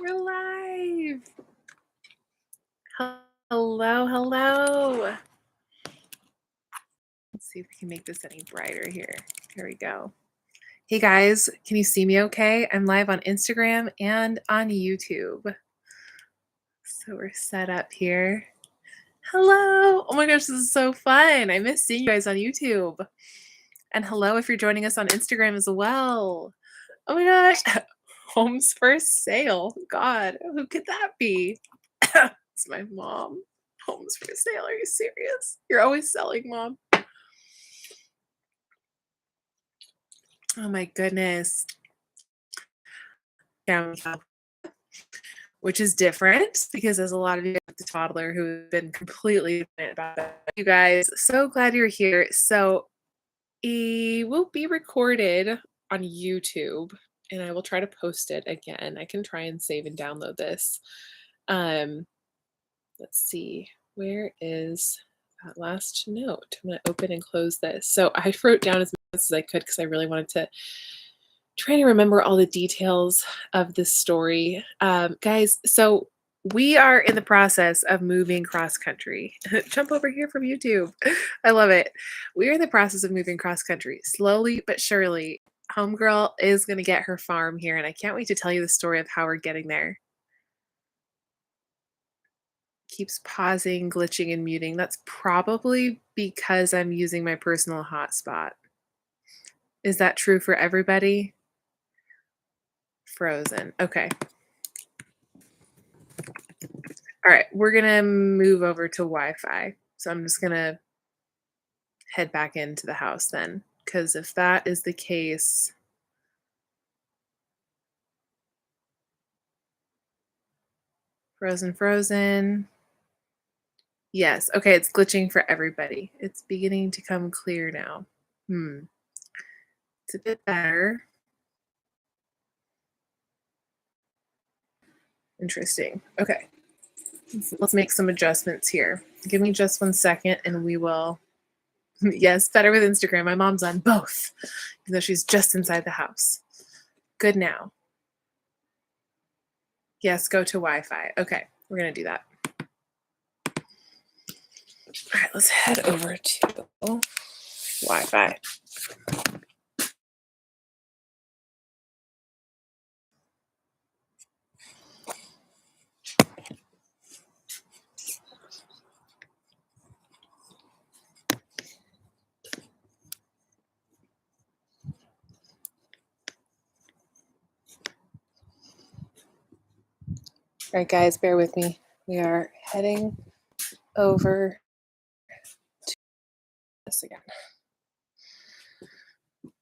We're live. Hello, hello. Let's see if we can make this any brighter here. Here we go. Hey guys, can you see me okay? I'm live on Instagram and on YouTube. So we're set up here. Hello. Oh my gosh, this is so fun. I miss seeing you guys on YouTube. And hello if you're joining us on Instagram as well. Oh my gosh. Homes for sale. God, who could that be? It's my mom. Homes for sale. Are you serious? You're always selling, Mom. Oh my goodness. Yeah, which is different because there's a lot of you with the toddler who've been completely about that. You guys, so glad you're here. So it will be recorded on YouTube and I will try to post it again. I can try and save and download this. Let's see, where is that last note? I'm going to open and close this. So I wrote down as much as I could because I really wanted to try to remember all the details of this story. Guys, so we are in the process of moving cross country. Jump over here from YouTube. I love it. We are in the process of moving cross country. Slowly but surely, Homegirl is going to get her farm here, and I can't wait to tell you the story of how we're getting there. Keeps pausing, glitching, and muting. That's probably because I'm using my personal hotspot. Is that true for everybody? Frozen. Okay. All right, we're gonna move over to Wi-Fi. So I'm just gonna head back into the house then, because if that is the case, frozen. Yes, okay, it's glitching for everybody. It's beginning to come clear now. It's a bit better. Interesting. Okay. Let's make some adjustments here. Give me just 1 second and we will. Yes, better with Instagram. My mom's on both, even though she's just inside the house. Good now. Yes, go to Wi-Fi. Okay, we're going to do that. All right, let's head over to Wi-Fi. All right, guys, bear with me. We are heading over to this again.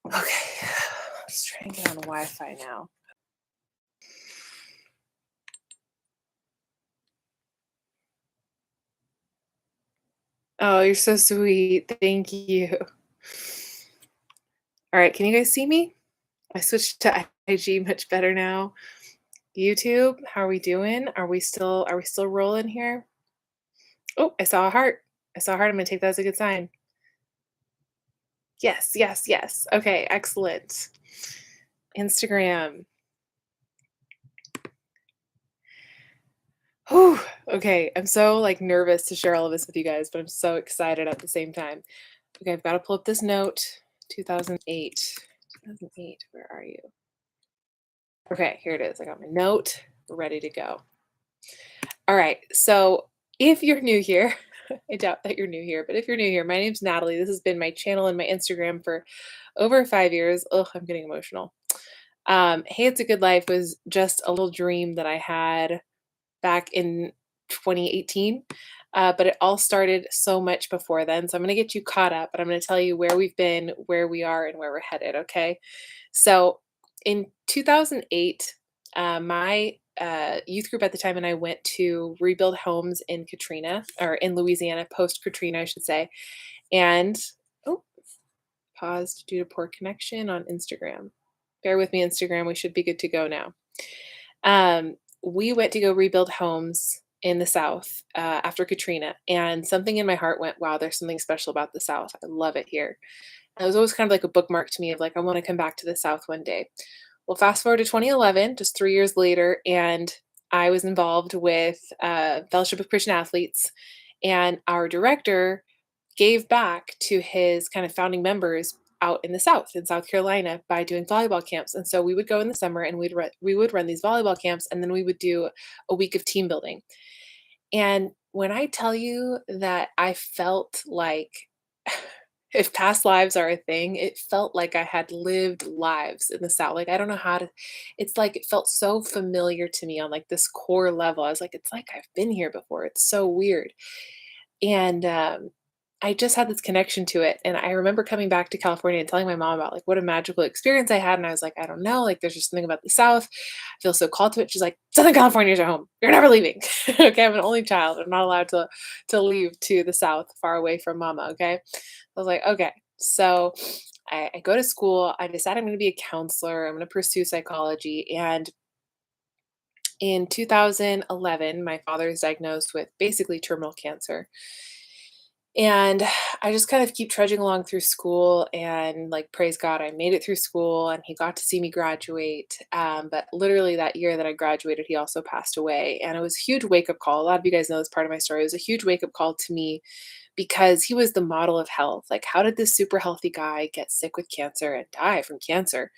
Okay, let's try and get on Wi-Fi now. Oh, you're so sweet. Thank you. All right, can you guys see me? I switched to IG, much better now. YouTube, how are we doing? Are we still rolling here? Oh, I saw a heart. I'm gonna take that as a good sign. Yes. Okay, excellent. Instagram. Whew. Okay, I'm so nervous to share all of this with you guys, but I'm so excited at the same time. Okay, I've got to pull up this note. 2008. Where are you? Okay, here it is. I got my note. We're ready to go. All right, so if you're new here, I doubt that you're new here, but if you're new here, my name's Natalie. This has been my channel and my Instagram for over 5 years. Ugh, I'm getting emotional. Hey, It's a Good Life was just a little dream that I had back in 2018. But it all started so much before then. So I'm going to get you caught up, but I'm going to tell you where we've been, where we are, and where we're headed. Okay. So in 2008, my youth group at the time and I went to rebuild homes in Katrina, or in Louisiana, post Katrina, I should say. And paused due to poor connection on Instagram. Bear with me, Instagram. We should be good to go now. We went to go rebuild homes in the South after Katrina, and something in my heart went, wow, there's something special about the South. I love it here. And it was always kind of like a bookmark to me of I want to come back to the South one day. Well, fast forward to 2011, just 3 years later, and I was involved with Fellowship of Christian Athletes, and our director gave back to his kind of founding members out in the South, in South Carolina, by doing volleyball camps. And so we would go in the summer and we would run these volleyball camps, and then we would do a week of team building. And when I tell you that I felt like if past lives are a thing, it felt like I had lived lives in the South. Like, I don't know how to, it's like it felt so familiar to me on like this core level. I was like, it's like I've been here before. It's so weird. And I just had this connection to it. And I remember coming back to California and telling my mom about like what a magical experience I had. And I was like, I don't know, like there's just something about the South. I feel so called to it. She's like, Southern California's your home. You're never leaving. Okay. I'm an only child. I'm not allowed to leave to the South, far away from mama. Okay. I was like, okay. So I go to school. I decide I'm going to be a counselor. I'm going to pursue psychology. And in 2011, my father is diagnosed with basically terminal cancer. And I just kind of keep trudging along through school and like praise God, I made it through school and he got to see me graduate. But literally that year that I graduated, he also passed away. And it was a huge wake up call. A lot of you guys know this part of my story. It was a huge wake up call to me because he was the model of health. Like, how did this super healthy guy get sick with cancer and die from cancer?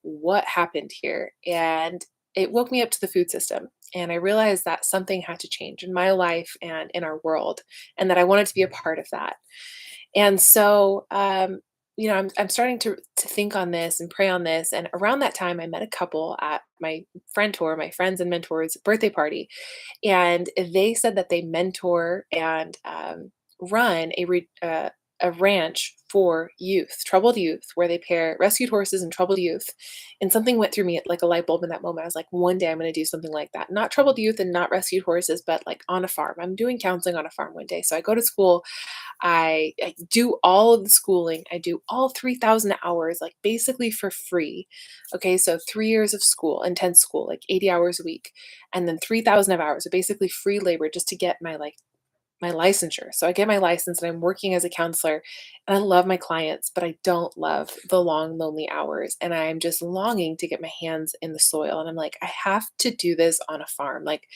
What happened here? And it woke me up to the food system. And I realized that something had to change in my life and in our world, and that I wanted to be a part of that. And so, I'm starting to think on this and pray on this. And around that time, I met a couple at my my friends and mentors' birthday party, and they said that they mentor and run a ranch for youth, troubled youth, where they pair rescued horses and troubled youth. And something went through me like a light bulb in that moment. I was like, one day I'm going to do something like that. Not troubled youth and not rescued horses, but like on a farm. I'm doing counseling on a farm one day. So I go to school. I do all of the schooling. I do all 3,000 hours, like basically for free. Okay, so 3 years of school, intense school, like 80 hours a week, and then 3,000 of hours, so basically free labor just to get my licensure. So I get my license and I'm working as a counselor and I love my clients, but I don't love the long, lonely hours. And I'm just longing to get my hands in the soil. And I'm like, I have to do this on a farm. Like,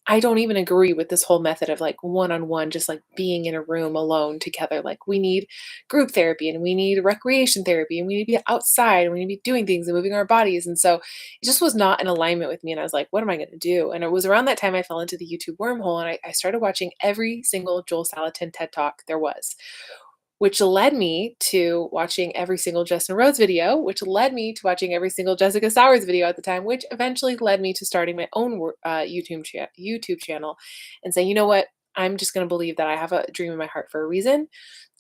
I don't even agree with this whole method of like one on one, just like being in a room alone together. Like, we need group therapy and we need recreation therapy and we need to be outside and we need to be doing things and moving our bodies. And so it just was not in alignment with me. And I was like, what am I going to do? And it was around that time I fell into the YouTube wormhole and I started watching every single Joel Salatin TED Talk there was, which led me to watching every single Justin Rhodes video, which led me to watching every single Jessica Sowers video at the time, which eventually led me to starting my own YouTube channel and saying, you know what? I'm just going to believe that I have a dream in my heart for a reason,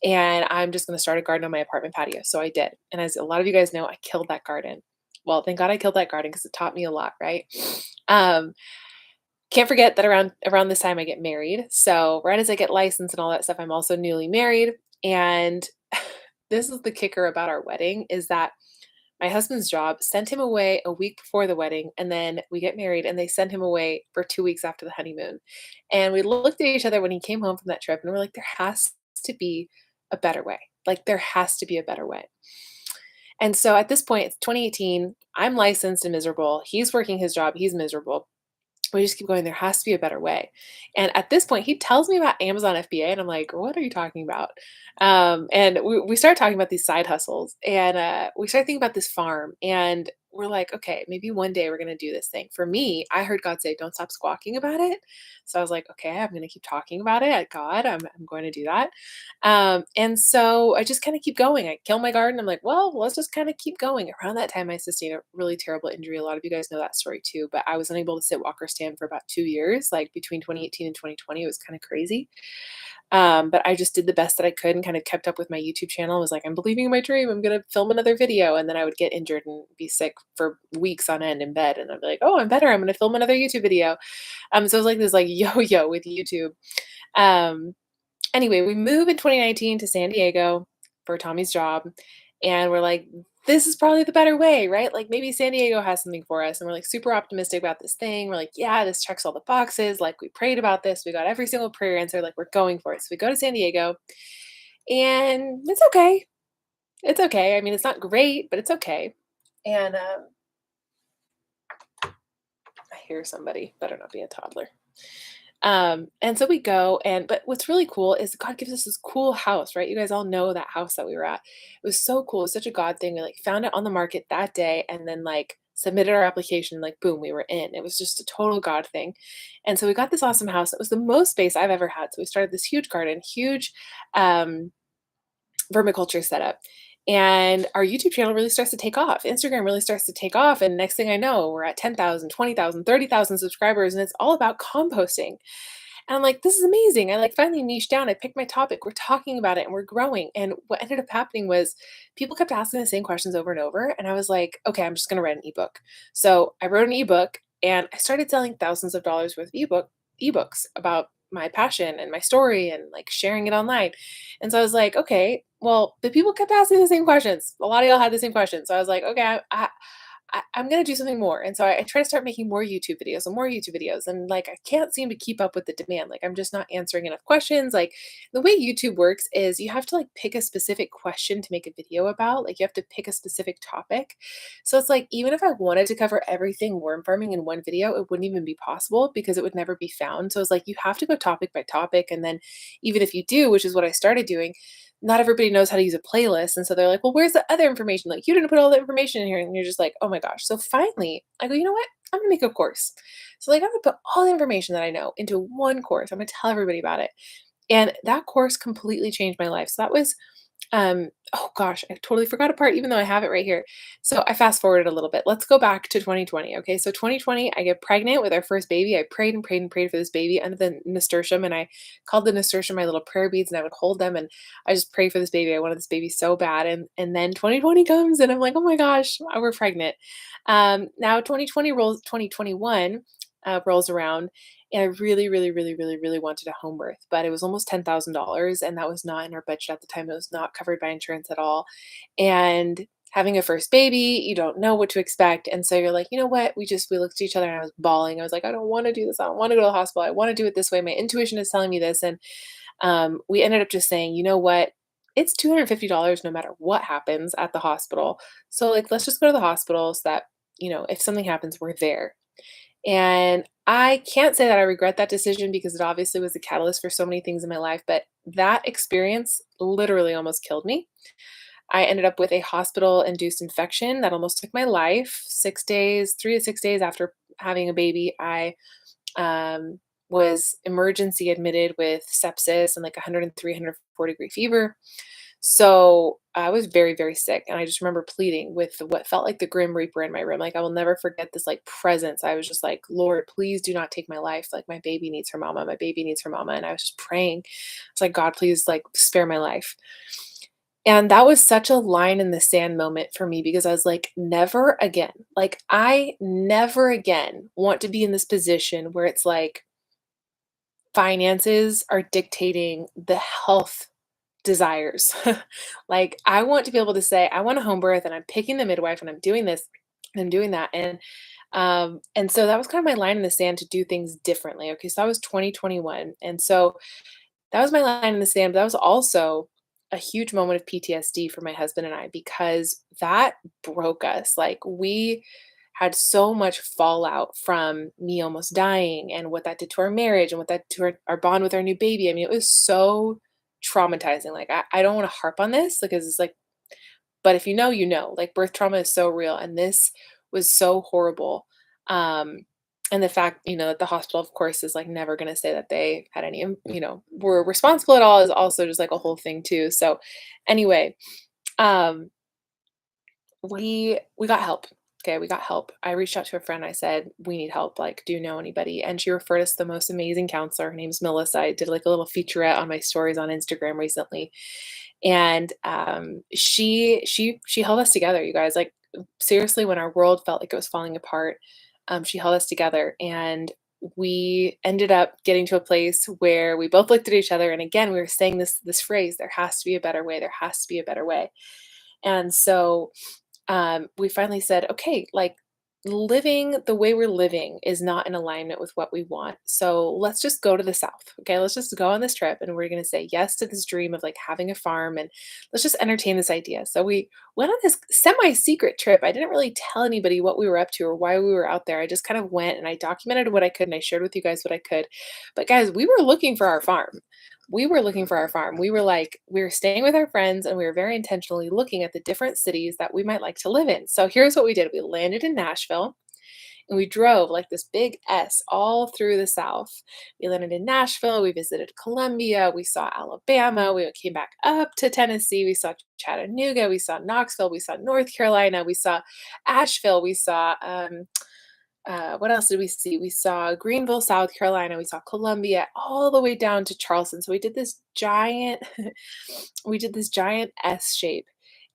and I'm just going to start a garden on my apartment patio. So I did. And as a lot of you guys know, I killed that garden. Well, thank God I killed that garden because it taught me a lot, right? Um, can't forget that around this time I get married. So right as I get licensed and all that stuff, I'm also newly married. And this is the kicker about our wedding is that my husband's job sent him away a week before the wedding, and then we get married and they send him away for 2 weeks after the honeymoon. And we looked at each other when he came home from that trip and we're like, there has to be a better way. Like, there has to be a better way. And so at this point, it's 2018. I'm licensed and miserable. He's working his job. He's miserable. We just keep going, there has to be a better way. And at this point, he tells me about Amazon FBA, and I'm like, what are you talking about? And we started talking about these side hustles, and we started thinking about this farm, and we're like, okay, maybe one day we're going to do this thing. For me, I heard God say, don't stop squawking about it. So I was like, okay, I'm going to keep talking about it at God. I'm going to do that. And so I just kind of keep going. I kill my garden. I'm like, well, let's just kind of keep going. Around that time, I sustained a really terrible injury. A lot of you guys know that story too, but I was unable to sit, walk, or stand for about 2 years, like between 2018 and 2020. It was kind of crazy. But I just did the best that I could and kind of kept up with my YouTube channel. I was like, I'm believing in my dream. I'm going to film another video. And then I would get injured and be sick for weeks on end in bed. And I'd be like, oh, I'm better. I'm going to film another YouTube video. So it was like this like yo-yo with YouTube. Um, Anyway, we move in 2019 to San Diego for Tommy's job, and we're like, this is probably the better way, right? Like, maybe San Diego has something for us, and we're like super optimistic about this thing. We're like, yeah, this checks all the boxes. Like, we prayed about this, we got every single prayer answer. Like, we're going for it. So we go to San Diego, and it's okay. It's okay. I mean, it's not great, but it's okay. And I hear somebody. Better not be a toddler. And so we go, and but what's really cool is God gives us this cool house, right? You guys all know that house that we were at. It was so cool. It was such a God thing. We like found it on the market that day and then like submitted our application, like boom, we were in. It was just a total God thing. And so we got this awesome house. It was the most space I've ever had. So we started this huge garden, huge um vermiculture setup. And our YouTube channel really starts to take off. Instagram really starts to take off. And next thing I know, we're at 10,000, 20,000, 30,000 subscribers. And it's all about composting. And I'm like, this is amazing. I like finally niched down. I picked my topic. We're talking about it and we're growing. And what ended up happening was people kept asking the same questions over and over. And I was like, okay, I'm just going to write an ebook. So I wrote an ebook and I started selling thousands of dollars worth of ebooks about my passion and my story and like sharing it online. And so I was like, okay, well, the people kept asking the same questions. A lot of y'all had the same questions. So I was like, okay, I'm gonna do something more. And so I try to start making more YouTube videos and more YouTube videos. And like I can't seem to keep up with the demand. Like I'm just not answering enough questions. Like the way YouTube works is you have to like pick a specific question to make a video about. Like you have to pick a specific topic. So it's like even if I wanted to cover everything worm farming in one video, it wouldn't even be possible because it would never be found. So it's like you have to go topic by topic. And then even if you do, which is what I started doing, not everybody knows how to use a playlist. And so they're like, well, where's the other information? Like, you didn't put all the information in here. And you're just like, oh my gosh. So finally, I go, you know what? I'm going to make a course. So, like, I'm going to put all the information that I know into one course. I'm going to tell everybody about it. And that course completely changed my life. So, that was oh gosh, I totally forgot a part even though I have it right here. So I fast forwarded a little bit. Let's go back to 2020. Okay. So 2020, I get pregnant with our first baby. I prayed and prayed and prayed for this baby under the nasturtium, and I called the nasturtium my little prayer beads, and I would hold them and I just pray for this baby. I wanted this baby so bad. And then 2020 comes and I'm like, oh my gosh, we're pregnant. Now 2021 rolls around, and I really, really, really, really, really wanted a home birth, but it was almost $10,000, and that was not in our budget at the time. It was not covered by insurance at all. And having a first baby, you don't know what to expect. And so you're like, you know what? We looked at each other and I was bawling. I was like, I don't want to do this. I don't want to go to the hospital. I want to do it this way. My intuition is telling me this. And we ended up just saying, you know what? It's $250 no matter what happens at the hospital. So like, let's just go to the hospital so that, if something happens, we're there. And I can't say that I regret that decision because it obviously was a catalyst for so many things in my life, but that experience literally almost killed me. I ended up with a hospital-induced infection that almost took my life. 6 days, 3 to 6 days after having a baby, I was emergency admitted with sepsis and like 103, 104-degree fever. So I was very, very sick. And I just remember pleading with what felt like the Grim Reaper in my room. Like I will never forget this like presence. I was just like, Lord, please do not take my life. Like my baby needs her mama. My baby needs her mama. And I was just praying. It's like, God, please like spare my life. And that was such a line in the sand moment for me because I was like, never again. Like I never again want to be in this position where it's like finances are dictating the health desires. Like, I want to be able to say, I want a home birth and I'm picking the midwife and I'm doing this and I'm doing that. And so that was kind of my line in the sand to do things differently. Okay. So that was 2021. And so that was my line in the sand. But that was also a huge moment of PTSD for my husband and I because that broke us. Like, we had so much fallout from me almost dying and what that did to our marriage and what that did to our bond with our new baby. I mean, it was so traumatizing. Like, I don't want to harp on this because it's like, but if you know, you know, like birth trauma is so real. And this was so horrible. Um, and the fact, that the hospital, of course, is like never going to say that they had any, were responsible at all is also just like a whole thing too. So anyway, um, we got help. Okay, we got help. I reached out to a friend. I said, "We need help. Like, do you know anybody?" And she referred us to the most amazing counselor. Her name's Melissa. I did like a little featurette on my stories on Instagram recently, and she held us together. You guys, like seriously, when our world felt like it was falling apart, she held us together, and we ended up getting to a place where we both looked at each other, and again, we were saying this phrase: "There has to be a better way. There has to be a better way." And so we finally said, okay, like living the way we're living is not in alignment with what we want. So let's just go to the South. Okay. Let's just go on this trip and we're going to say yes to this dream of like having a farm and let's just entertain this idea. So we went on this semi secret trip. I didn't really tell anybody what we were up to or why we were out there. I just kind of went and I documented what I could and I shared with you guys what I could. But guys, we were looking for our farm. We were looking for our farm. We were like, we were staying with our friends and we were very intentionally looking at the different cities that we might like to live in. So here's what we did. We landed in Nashville and we drove like this big S all through the South. We landed in Nashville. We visited Columbia. We saw Alabama. We came back up to Tennessee. We saw Chattanooga. We saw Knoxville. We saw North Carolina. We saw Asheville. We saw what else did we see? We saw Greenville, South Carolina. We saw Columbia, all the way down to Charleston. So we did this giant, we did this giant S shape,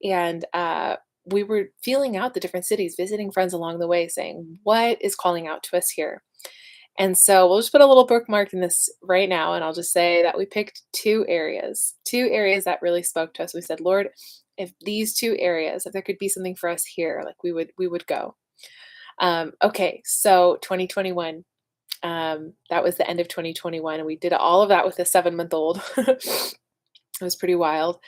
and we were feeling out the different cities, visiting friends along the way, saying what is calling out to us here. And so we'll just put a little bookmark in this right now, and I'll just say that we picked two areas that really spoke to us. We said, Lord, if these two areas, if there could be something for us here, like we would go. Okay, so 2021, that was the end of 2021, and we did all of that with a 7-month-old. It was pretty wild.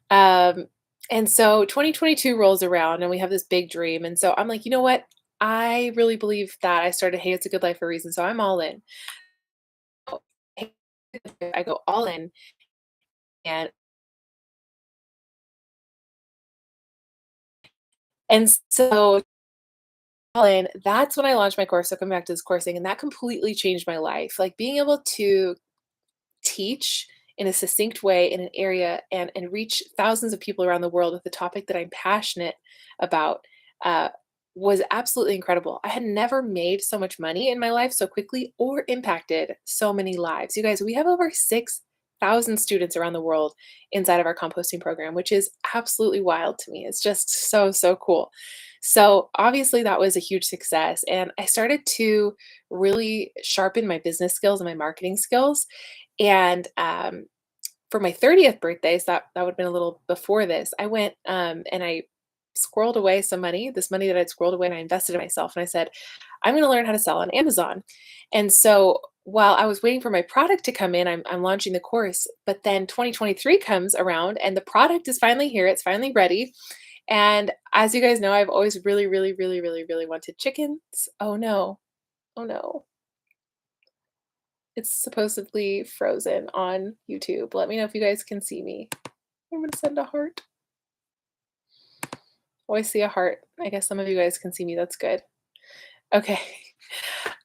Um, and so 2022 rolls around, and we have this big dream. And so I'm like, you know what? I really believe that I started Hey, It's a Good Life for a reason. So I'm all in. I go all in, and so all in. That's when I launched my course. So coming back to this coursing, and that completely changed my life. Like being able to teach in a succinct way in an area and reach thousands of people around the world with the topic that I'm passionate about uh, was absolutely incredible. I had never made so much money in my life so quickly or impacted so many lives. You guys, we have over 6,000 students around the world inside of our composting program, which is absolutely wild to me. It's just so, so cool. So, obviously, that was a huge success. And I started to really sharpen my business skills and my marketing skills and, for my 30th birthday, so that would've been a little before this, I went, and I squirreled away some money, this money that I'd squirreled away, and I invested in myself, and I said, "I'm gonna learn how to sell on Amazon." And so, while I was waiting for my product to come in, I'm launching the course, but then 2023 comes around, and the product is finally here, it's finally ready, and as you guys know, I've always really, really, really, really, really wanted chickens. Oh, no. Oh, no. It's supposedly frozen on YouTube. Let me know if you guys can see me. I'm gonna send a heart. Oh, I see a heart. I guess some of you guys can see me. That's good. Okay.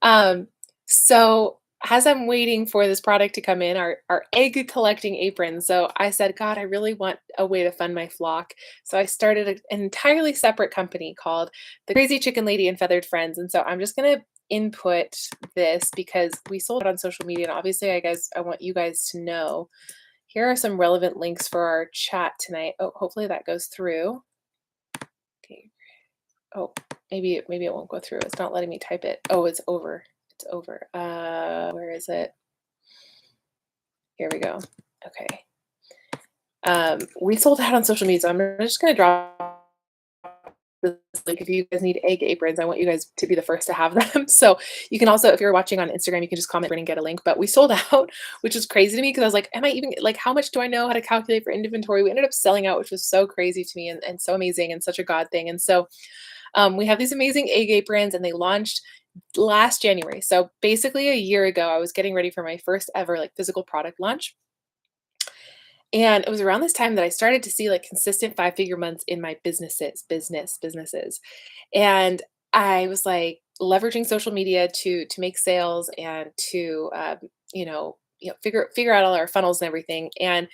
Um, so as I'm waiting for this product to come in, our egg collecting apron. So I said, God, I really want a way to fund my flock. So I started an entirely separate company called the Crazy Chicken Lady and Feathered Friends. And so I'm just gonna input this because we sold it on social media. And obviously, I want you guys to know. Here are some relevant links for our chat tonight. Oh, hopefully that goes through. Okay. Oh, maybe it won't go through. It's not letting me type it. Oh, it's over. It's over. Where is it? Here we go. Okay. We sold out on social media, so I'm just gonna drop this link. If you guys need egg aprons, I want you guys to be the first to have them. So you can also, if you're watching on Instagram, you can just comment and get a link. But we sold out, which was crazy to me because I was like, am I even like how much do I know how to calculate for inventory? We ended up selling out, which was so crazy to me and so amazing and such a God thing. And so we have these amazing egg aprons, and they launched last January. So basically a year ago, I was getting ready for my first ever like physical product launch. And it was around this time that I started to see like consistent 5-figure months in my businesses. And I was like leveraging social media to make sales and to figure out all our funnels and everything. And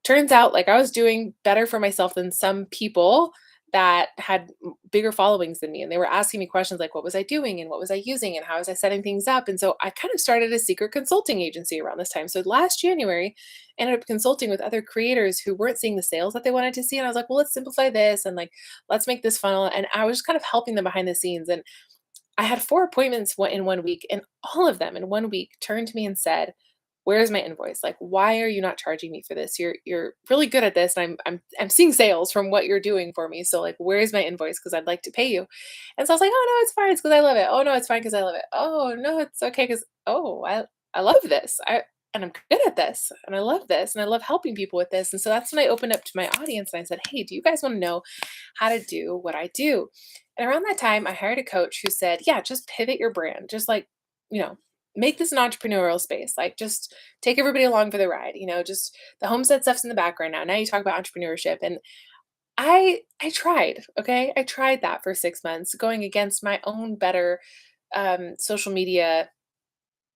turns out like I was doing better for myself than some people that had bigger followings than me, and they were asking me questions like what was I doing and what was I using and how was I setting things up. And so I kind of started a secret consulting agency around this time. So last January I ended up consulting with other creators who weren't seeing the sales that they wanted to see, and I was like, well, let's simplify this and like let's make this funnel. And I was just kind of helping them behind the scenes. And I had 4 appointments in one week, and all of them in one week turned to me and said, Where's my invoice? Like, why are you not charging me for this? You're really good at this, and I'm seeing sales from what you're doing for me. So like, where's my invoice? Because I'd like to pay you. And so I was like, oh no, it's fine. It's because I love it. Oh no, it's fine because I love it. Oh no, it's okay because I love this. And I'm good at this, and I love this, and I love helping people with this. And so that's when I opened up to my audience and I said, hey, do you guys want to know how to do what I do? And around that time, I hired a coach who said, yeah, just pivot your brand, just like, you know, make this an entrepreneurial space. Like, just take everybody along for the ride. Just the homestead stuff's in the background now. Now you talk about entrepreneurship. And I tried, okay? I tried that for 6 months, going against my own better social media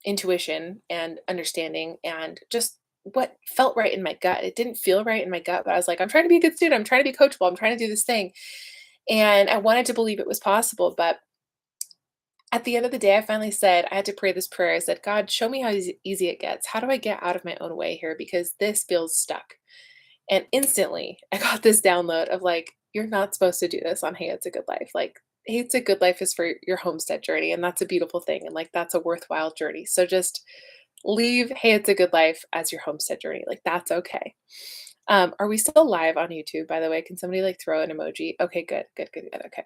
intuition and understanding and just what felt right in my gut. It didn't feel right in my gut, but I was like, I'm trying to be a good student. I'm trying to be coachable. I'm trying to do this thing. And I wanted to believe it was possible. But at the end of the day, I finally said, I had to pray this prayer. I said, God, show me how easy it gets. How do I get out of my own way here? Because this feels stuck. And instantly, I got this download of like, you're not supposed to do this on Hey, It's a Good Life. Like, Hey, It's a Good Life is for your homestead journey. And that's a beautiful thing. And like, that's a worthwhile journey. So just leave Hey, It's a Good Life as your homestead journey. Like, that's okay. Are we still live on YouTube, by the way? Can somebody like throw an emoji? Okay, good, good, good, good. Okay.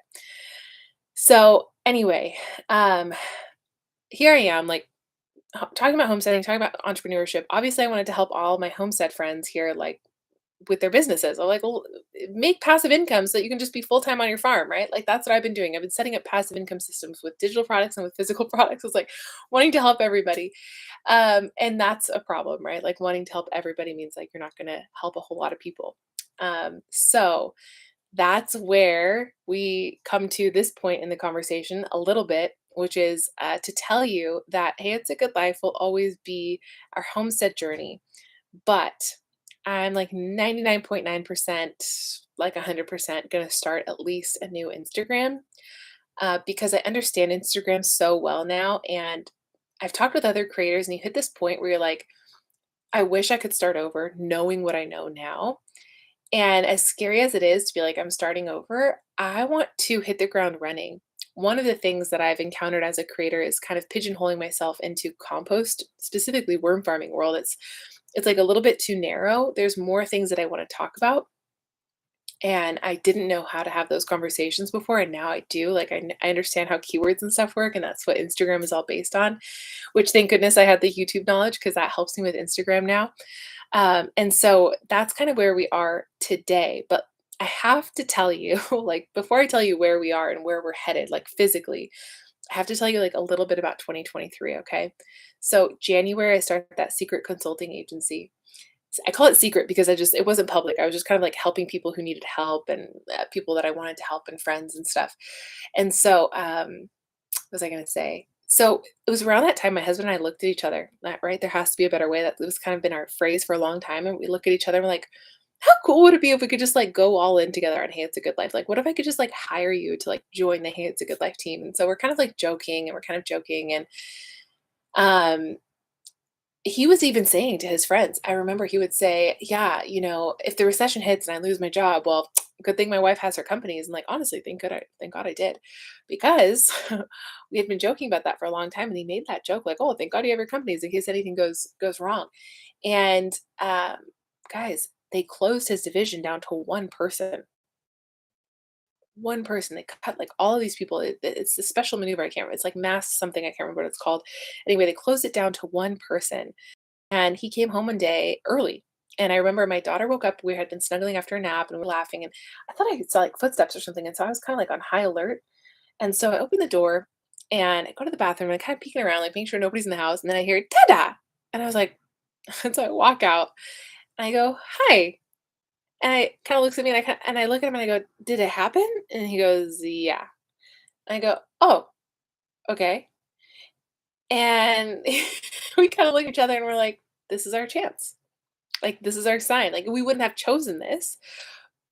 So anyway, um, here I am, like talking about homesteading, talking about entrepreneurship. Obviously, I wanted to help all my homestead friends here, like with their businesses. I'm like, well, make passive income so that you can just be full time on your farm, right? Like that's what I've been doing. I've been setting up passive income systems with digital products and with physical products. It's like wanting to help everybody, and that's a problem, right? Like wanting to help everybody means like you're not going to help a whole lot of people. So that's where we come to this point in the conversation a little bit, which is to tell you that, hey, it's a good life will always be our homestead journey. But I'm like 99.9%, like 100% going to start at least a new Instagram because I understand Instagram so well now. And I've talked with other creators, and you hit this point where you're like, I wish I could start over knowing what I know now. And as scary as it is to be like, I'm starting over, I want to hit the ground running. One of the things that I've encountered as a creator is kind of pigeonholing myself into compost, specifically worm farming world. It's like a little bit too narrow. There's more things that I want to talk about. And I didn't know how to have those conversations before, and now I do. Like I understand how keywords and stuff work, and that's what Instagram is all based on. Which thank goodness I had the YouTube knowledge because that helps me with Instagram now. And so that's kind of where we are today. But I have to tell you, like, before I tell you where we are and where we're headed, like physically, I have to tell you like a little bit about 2023. Okay. So January, I started that secret consulting agency. I call it secret because it wasn't public. I was just kind of like helping people who needed help and people that I wanted to help and friends and stuff. And so, what was I going to say? So it was around that time my husband and I looked at each other, right? There has to be a better way. That was kind of been our phrase for a long time. And we look at each other and we're like, how cool would it be if we could just like go all in together on Hey, It's a Good Life? Like, what if I could just like hire you to like join the Hey, It's a Good Life team? And so we're kind of like joking and we're kind of joking. And um, he was even saying to his friends, I remember he would say, yeah, if the recession hits and I lose my job, well, good thing my wife has her companies. And like, honestly, thank God I did. Because we had been joking about that for a long time. And he made that joke, like, oh, thank God you have your companies in case anything goes wrong. And guys, they closed his division down to one person. One person. They cut like all of these people. It's a special maneuver. I can't remember. It's like mass something. I can't remember what it's called. Anyway, they closed it down to one person. And he came home one day early. And I remember my daughter woke up. We had been snuggling after a nap and we were laughing. And I thought I saw like footsteps or something. And so I was kind of like on high alert. And so I opened the door and I go to the bathroom and I kind of peeking around, like making sure nobody's in the house. And then I hear "Tada!" And I was like, and so I walk out and I go, "Hi." And I kind of looks at me and I look at him and I go, "Did it happen?" And he goes, "Yeah." And I go, "Oh, okay." And we kind of look at each other and we're like, this is our chance. Like, this is our sign. Like, we wouldn't have chosen this,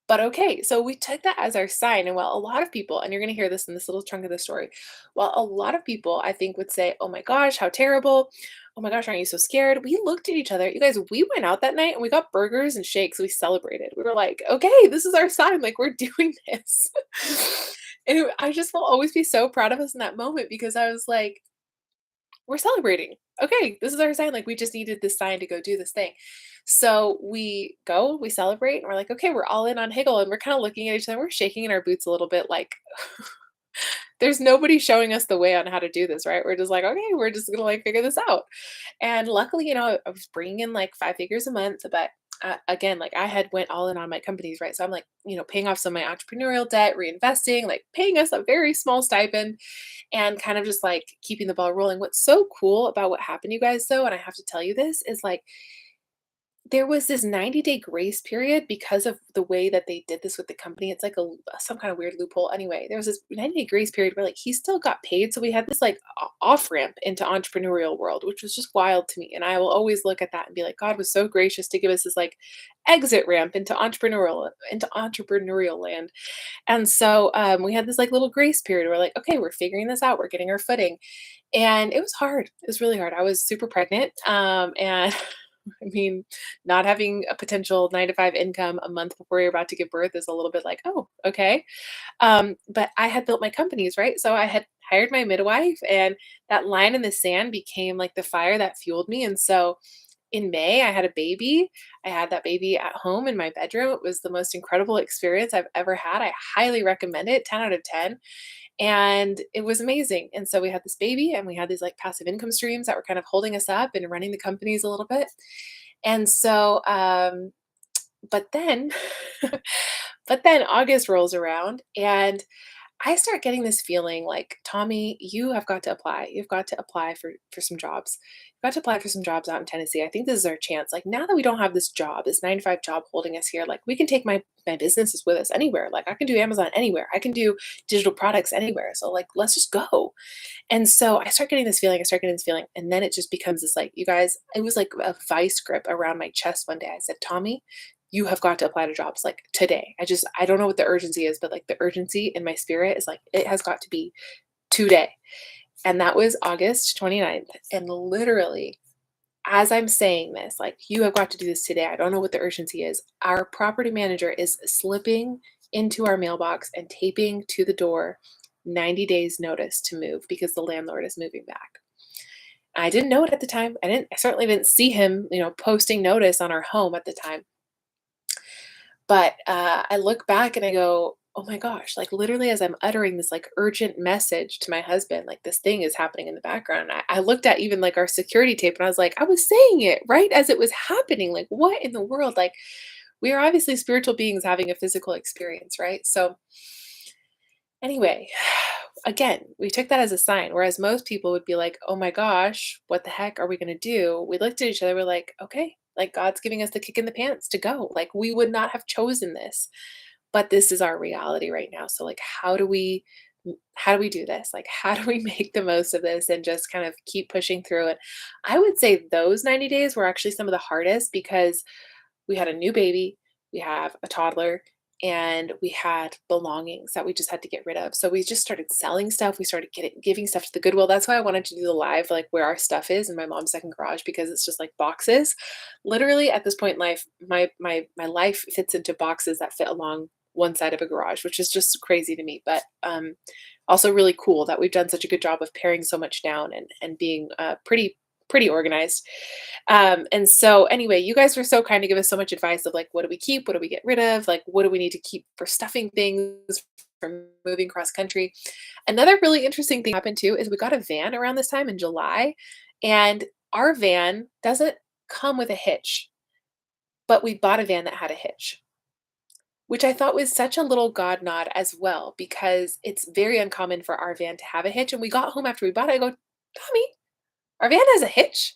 but okay. So we took that as our sign. And while a lot of people, and you're going to hear this in this little chunk of the story, while a lot of people I think would say, oh my gosh, how terrible. Oh my gosh, aren't you so scared? We looked at each other. You guys, we went out that night and we got burgers and shakes. We celebrated. We were like, okay, this is our sign. Like, we're doing this. I just will always be so proud of us in that moment because I was like, we're celebrating. okay, this is our sign. Like, we just needed this sign to go do this thing. So we go, we celebrate, and we're like, okay, we're all in on Higgle. And we're kind of looking at each other. We're shaking in our boots a little bit, like, there's nobody showing us the way on how to do this, right? We're just like, okay, we're just gonna like figure this out. And luckily, I was bringing in like 5 figures a month, but again, like I had went all in on my companies, right? So I'm like, paying off some of my entrepreneurial debt, reinvesting, like paying us a very small stipend, and kind of just like keeping the ball rolling. What's so cool about what happened, you guys, though, and I have to tell you this, is like there was this 90-day grace period because of the way that they did this with the company. It's like some kind of weird loophole. Anyway, there was this 90-day grace period where like he still got paid, so we had this like off ramp into entrepreneurial world, which was just wild to me. And I will always look at that and be like, God was so gracious to give us this like exit ramp into entrepreneurial land. And so we had this like little grace period. We're like, okay, we're figuring this out. We're getting our footing, and it was hard. It was really hard. I was super pregnant, and I mean, not having a potential 9 to 5 income a month before you're about to give birth is a little bit like, oh, okay. But I had built my companies, right? So I had hired my midwife, and that line in the sand became like the fire that fueled me. And so in May, I had a baby. I had that baby at home in my bedroom. It was the most incredible experience I've ever had. I highly recommend it, 10 out of 10. And it was amazing. And so we had this baby, and we had these like passive income streams that were kind of holding us up and running the companies a little bit. And so, but then, but then August rolls around, and I start getting this feeling like, Tommy, you have got to apply. You've got to apply for some jobs. You've got to apply for some jobs out in Tennessee. I think this is our chance. Like now that we don't have this job, this 9 to 5 job holding us here, like we can take my businesses with us anywhere. Like I can do Amazon anywhere. I can do digital products anywhere. So like let's just go. And so I start getting this feeling. I start getting this feeling, and then it just becomes this like, you guys. It was like a vice grip around my chest one day. I said, Tommy, you have got to apply to jobs like today. I don't know what the urgency is, but like the urgency in my spirit is like, it has got to be today. And that was August 29th. And literally, as I'm saying this, like, you have got to do this today. I don't know what the urgency is. Our property manager is slipping into our mailbox and taping to the door 90 days notice to move because the landlord is moving back. I didn't know it at the time. I certainly didn't see him, posting notice on our home at the time. But, I look back and I go, "Oh my gosh," like, literally as I'm uttering this, like, urgent message to my husband, like, this thing is happening in the background. I looked at even, like, our security tape, and I was like, "I was saying it right as it was happening, like, what in the world?" Like, we are obviously spiritual beings having a physical experience, right? So, anyway, again, we took that as a sign, whereas most people would be like, "Oh my gosh, what the heck are we gonna do?" We looked at each other, we're like, "Okay, like, God's giving us the kick in the pants to go." Like, we would not have chosen this, but this is our reality right now. So, like, how do we do this? Like, how do we make the most of this and just kind of keep pushing through it? I would say those 90 days were actually some of the hardest because we had a new baby, we have a toddler, and we had belongings that we just had to get rid of. So we just started selling stuff. We started giving stuff to the Goodwill. That's why I wanted to do the live, like where our stuff is in my mom's second garage, because it's just like boxes. Literally at this point in life, my life fits into boxes that fit along one side of a garage, which is just crazy to me. But also really cool that we've done such a good job of paring so much down and being pretty organized. And so anyway, you guys were so kind to give us so much advice of like, what do we keep? What do we get rid of? Like, what do we need to keep for stuffing things, from moving cross country? Another really interesting thing happened too is we got a van around this time in July, and our van doesn't come with a hitch, but we bought a van that had a hitch, which I thought was such a little God nod as well, because it's very uncommon for our van to have a hitch. And we got home after we bought it. I go, Tommy, our van has a hitch.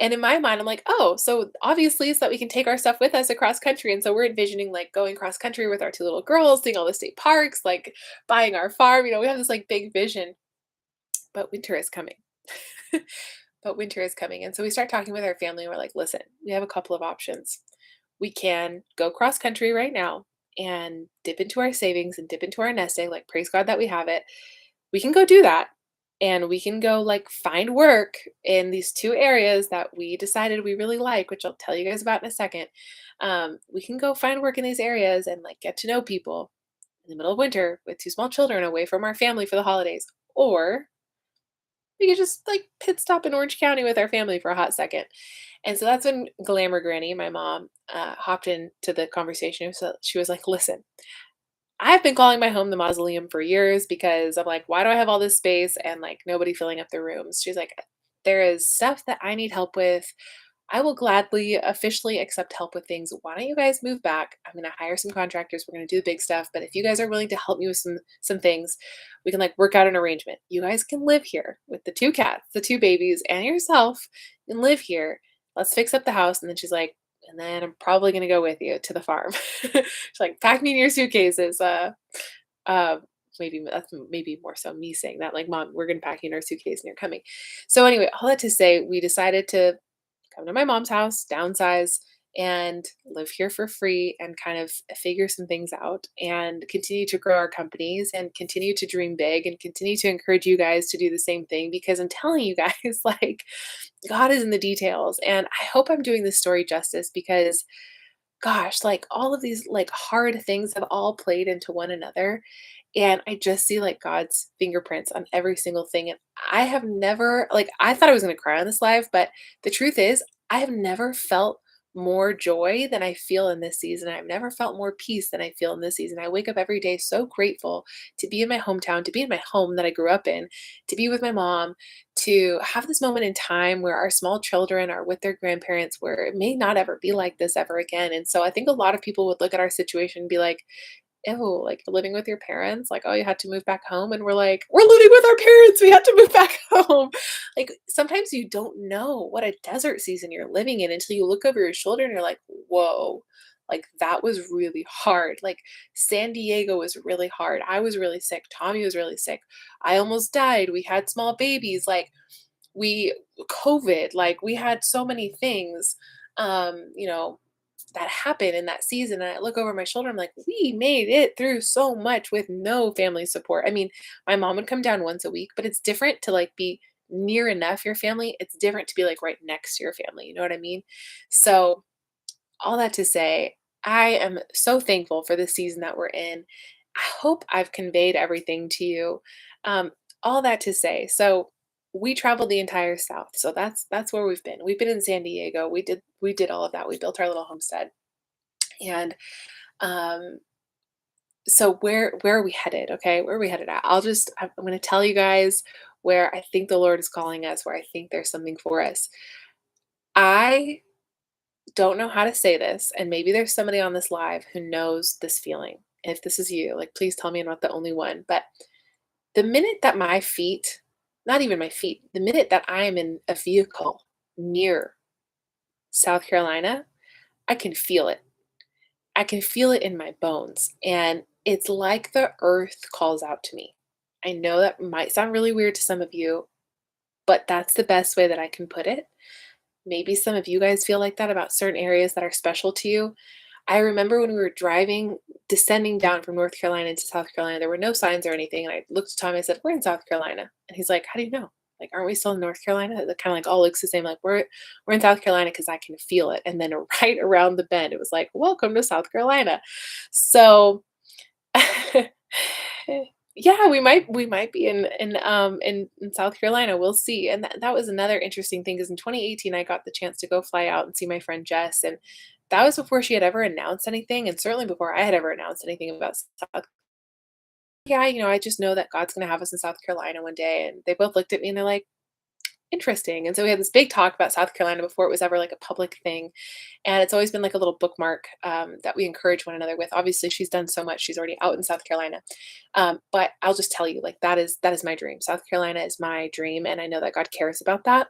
And in my mind, I'm like, oh, so obviously it's that we can take our stuff with us across country. And so we're envisioning like going cross country with our two little girls, seeing all the state parks, like buying our farm. We have this like big vision, but winter is coming. But winter is coming. And so we start talking with our family, and we're like, listen, we have a couple of options. We can go cross country right now and dip into our savings and dip into our nest egg. Like, praise God that we have it. We can go do that. And we can go like find work in these two areas that we decided we really like, which I'll tell you guys about in a second. We can go find work in these areas and like get to know people in the middle of winter with two small children away from our family for the holidays. Or we could just like pit stop in Orange County with our family for a hot second. And so that's when Glamour Granny, my mom, hopped into the conversation. So she was like, listen, I've been calling my home the mausoleum for years because I'm like, why do I have all this space and like nobody filling up the rooms? She's like, there is stuff that I need help with. I will gladly officially accept help with things. Why don't you guys move back? I'm gonna hire some contractors. We're gonna do the big stuff. But if you guys are willing to help me with some things, we can like work out an arrangement. You guys can live here with the two cats, the two babies, and yourself, and live here. Let's fix up the house. And then she's like, and then I'm probably gonna go with you to the farm. She's like, pack me in your suitcases. Uh, maybe that's maybe more so me saying that, like, mom, we're gonna pack you in our suitcase and you're coming. So anyway, all that to say, we decided to come to my mom's house, downsize, and live here for free and kind of figure some things out and continue to grow our companies and continue to dream big and continue to encourage you guys to do the same thing because I'm telling you guys, like, God is in the details. And I hope I'm doing this story justice because gosh, like all of these like hard things have all played into one another. And I just see like God's fingerprints on every single thing. And I have never, like, I thought I was going to cry on this live, but the truth is, I have never felt more joy than I feel in this season. I've never felt more peace than I feel in this season. I wake up every day so grateful to be in my hometown, to be in my home that I grew up in, to be with my mom, to have this moment in time where our small children are with their grandparents, where it may not ever be like this ever again. And so I think a lot of people would look at our situation and be like, ew, like living with your parents, like, oh, you had to move back home. And we're like, we're living with our parents. We had to move back home. Like sometimes you don't know what a desert season you're living in until you look over your shoulder and you're like, whoa, like that was really hard. Like San Diego was really hard. I was really sick. Tommy was really sick. I almost died. We had small babies. Like we COVID, like we had so many things, you know, that happened in that season. And I look over my shoulder, I'm like, we made it through so much with no family support. I mean, my mom would come down once a week, but it's different to like be near enough your family. It's different to be like right next to your family. You know what I mean? So all that to say, I am so thankful for the season that we're in. I hope I've conveyed everything to you. Um, all that to say, so we traveled the entire South. So that's where we've been. We've been in San Diego. We did all of that. We built our little homestead. And um, so where are we headed? Okay, where are we headed at? I'm going to tell you guys where I think the Lord is calling us. Where I think there's something for us. I don't know how to say this, and maybe there's somebody on this live who knows this feeling. If this is you, like, please tell me I'm not the only one. But the minute that my feet, not even my feet, the minute that I am in a vehicle near South Carolina, I can feel it. I can feel it in my bones. And it's like the earth calls out to me. I know that might sound really weird to some of you, but that's the best way that I can put it. Maybe some of you guys feel like that about certain areas that are special to you. I remember when we were driving, descending down from North Carolina into South Carolina, there were no signs or anything. And I looked at Tom and I said, we're in South Carolina. And he's like, how do you know? Like, aren't we still in North Carolina? It kind of like all looks the same. Like, we're in South Carolina because I can feel it. And then right around the bend, it was like, welcome to South Carolina. So yeah, we might be in South Carolina. We'll see. And that was another interesting thing because in 2018 I got the chance to go fly out and see my friend Jess, and that was before she had ever announced anything, and certainly before I had ever announced anything about South. Yeah, I just know that God's gonna have us in South Carolina one day. And they both looked at me and they're like, interesting. And so we had this big talk about South Carolina before it was ever like a public thing. And it's always been like a little bookmark that we encourage one another with. Obviously, she's done so much. She's already out in South Carolina. But I'll just tell you, like, that is my dream. South Carolina is my dream. And I know that God cares about that.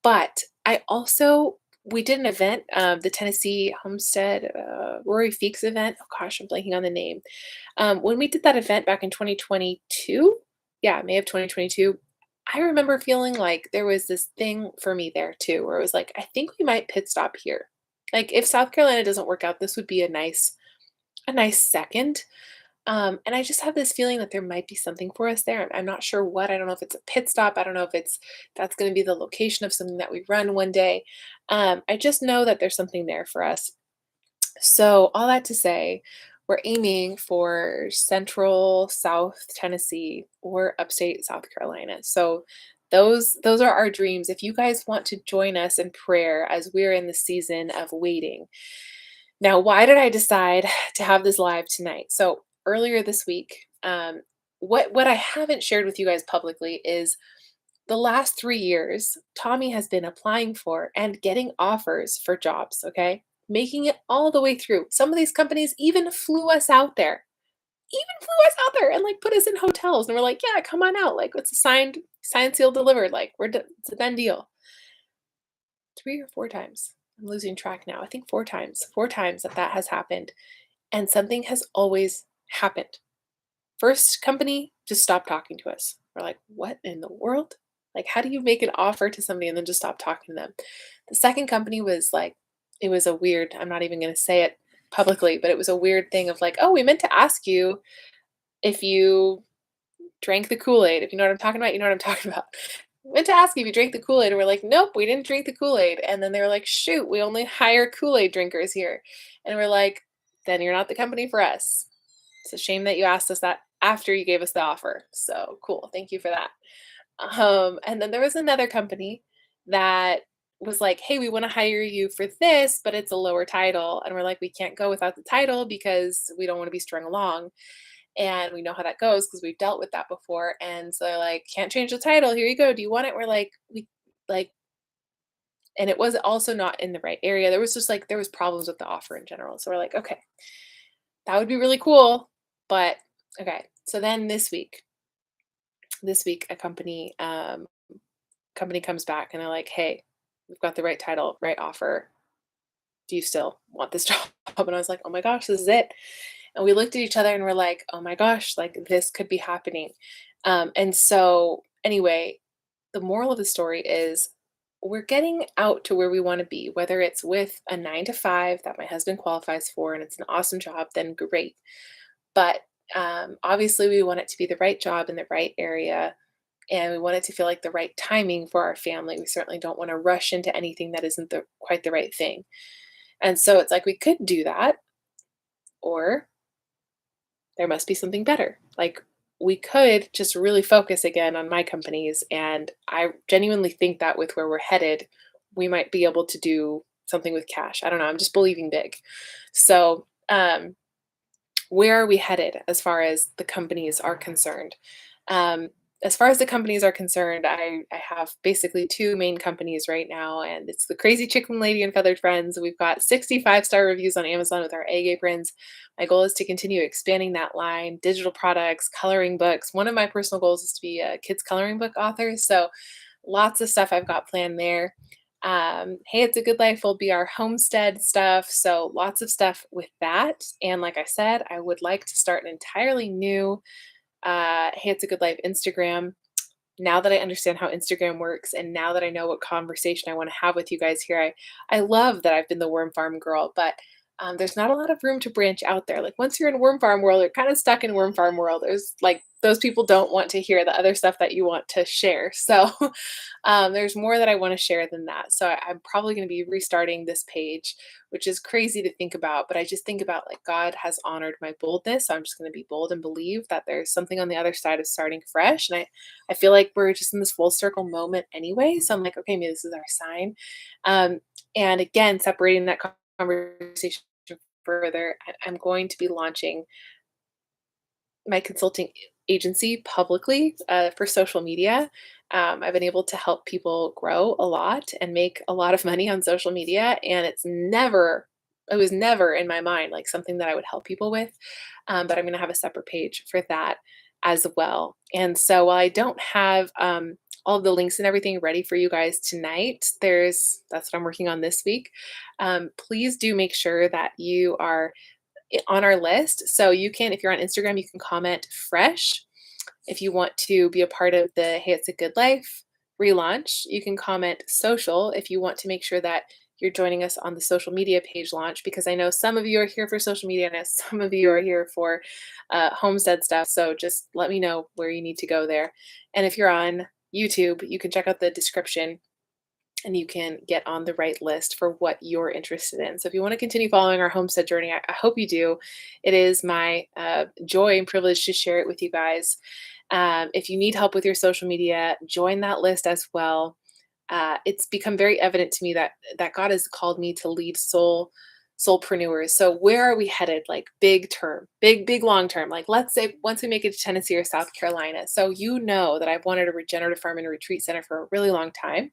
But I also, we did an event, the Tennessee Homestead Rory Feeks event. Oh gosh, I'm blanking on the name. When we did that event back in 2022, yeah, May of 2022, I remember feeling like there was this thing for me there too, where it was like, I think we might pit stop here. Like if South Carolina doesn't work out, this would be a nice second. And I just have this feeling that there might be something for us there. I'm not sure what. I don't know if it's a pit stop. I don't know if that's going to be the location of something that we run one day. I just know that there's something there for us. So all that to say, we're aiming for Central South Tennessee or upstate South Carolina. So those are our dreams. If you guys want to join us in prayer as we're in the season of waiting. Now, why did I decide to have this live tonight? So earlier this week, what I haven't shared with you guys publicly is the last 3 years, Tommy has been applying for and getting offers for jobs, okay? Making it all the way through. Some of these companies even flew us out there, and like put us in hotels. And we're like, yeah, come on out. Like, it's a signed, seal, delivered. Like, it's a done deal. 3 or 4 times. I'm losing track now. I think 4 times. 4 times that has happened. And something has always happened. First company just stopped talking to us. We're like, what in the world? Like, how do you make an offer to somebody and then just stop talking to them? The second company was like, it was a weird, I'm not even going to say it publicly, but it was a weird thing of like, oh, we meant to ask you if you drank the Kool-Aid. If you know what I'm talking about, you know what I'm talking about. We meant to ask you if you drank the Kool-Aid. And we're like, nope, we didn't drink the Kool-Aid. And then they were like, shoot, we only hire Kool-Aid drinkers here. And we're like, then you're not the company for us. It's a shame that you asked us that after you gave us the offer. So cool. Thank you for that. And then there was another company that was like, hey, we want to hire you for this, but it's a lower title. And we're like, we can't go without the title because we don't want to be strung along. And we know how that goes because we've dealt with that before. And so they're like, can't change the title. Here you go. Do you want it? We're like, we like, and it was also not in the right area. There was just like, there was problems with the offer in general. So we're like, okay, that would be really cool. But okay. So then this week a company comes back and they're like, hey, we've got the right title, right offer. Do you still want this job? And I was like, oh my gosh, this is it. And we looked at each other and we're like, oh my gosh, like this could be happening. And so anyway, the moral of the story is we're getting out to where we want to be, whether it's with a 9 to 5 that my husband qualifies for and it's an awesome job, then great. But obviously, we want it to be the right job in the right area, and we want it to feel like the right timing for our family. We certainly don't want to rush into anything that isn't quite the right thing. And so it's like we could do that, or there must be something better. Like we could just really focus again on my companies. And I genuinely think that with where we're headed, we might be able to do something with cash. I don't know. I'm just believing big. So, where are we headed as far as the companies are concerned? Um, as far as the companies are concerned, I have basically two main companies right now, and it's the Crazy Chicken Lady and Feathered Friends. We've got 65-star reviews on Amazon with our egg aprons. My goal is to continue expanding that line, digital products, coloring books. One of my personal goals is to be a kids coloring book author. So lots of stuff I've got planned there. Hey, It's a Good Life will be our homestead stuff. So lots of stuff with that. And like I said, I would like to start an entirely new Hey, It's a Good Life Instagram. Now that I understand how Instagram works and now that I know what conversation I want to have with you guys here, I love that I've been the worm farm girl, but there's not a lot of room to branch out there. Like once you're in worm farm world, you're kind of stuck in worm farm world. There's like those people don't want to hear the other stuff that you want to share. So there's more that I want to share than that. So I'm probably going to be restarting this page, which is crazy to think about. But I just think about like God has honored my boldness. So I'm just going to be bold and believe that there's something on the other side of starting fresh. And I feel like we're just in this full circle moment anyway. So I'm like, okay, maybe this is our sign. And again, separating that conversation further, I'm going to be launching my consulting agency publicly for social media. I've been able to help people grow a lot and make a lot of money on social media, and it was never in my mind like something that I would help people with. But I'm going to have a separate page for that as well. And so while I don't have all of the links and everything ready for you guys tonight, that's what I'm working on this week. Please do make sure that you are on our list. So you can, if you're on Instagram, you can comment fresh. If you want to be a part of the Hey, It's a Good Life relaunch, you can comment social if you want to make sure that you're joining us on the social media page launch, because I know some of you are here for social media and some of you are here for homestead stuff. So just let me know where you need to go there. And if you're on YouTube, you can check out the description and you can get on the right list for what you're interested in. So if you want to continue following our homestead journey, I hope you do. It is my joy and privilege to share it with you guys. If you need help with your social media, join that list as well. It's become very evident to me that God has called me to lead soulpreneurs. So where are we headed? Like big term, big long term. Like let's say once we make it to Tennessee or South Carolina. So you know that I've wanted a regenerative farm and retreat center for a really long time.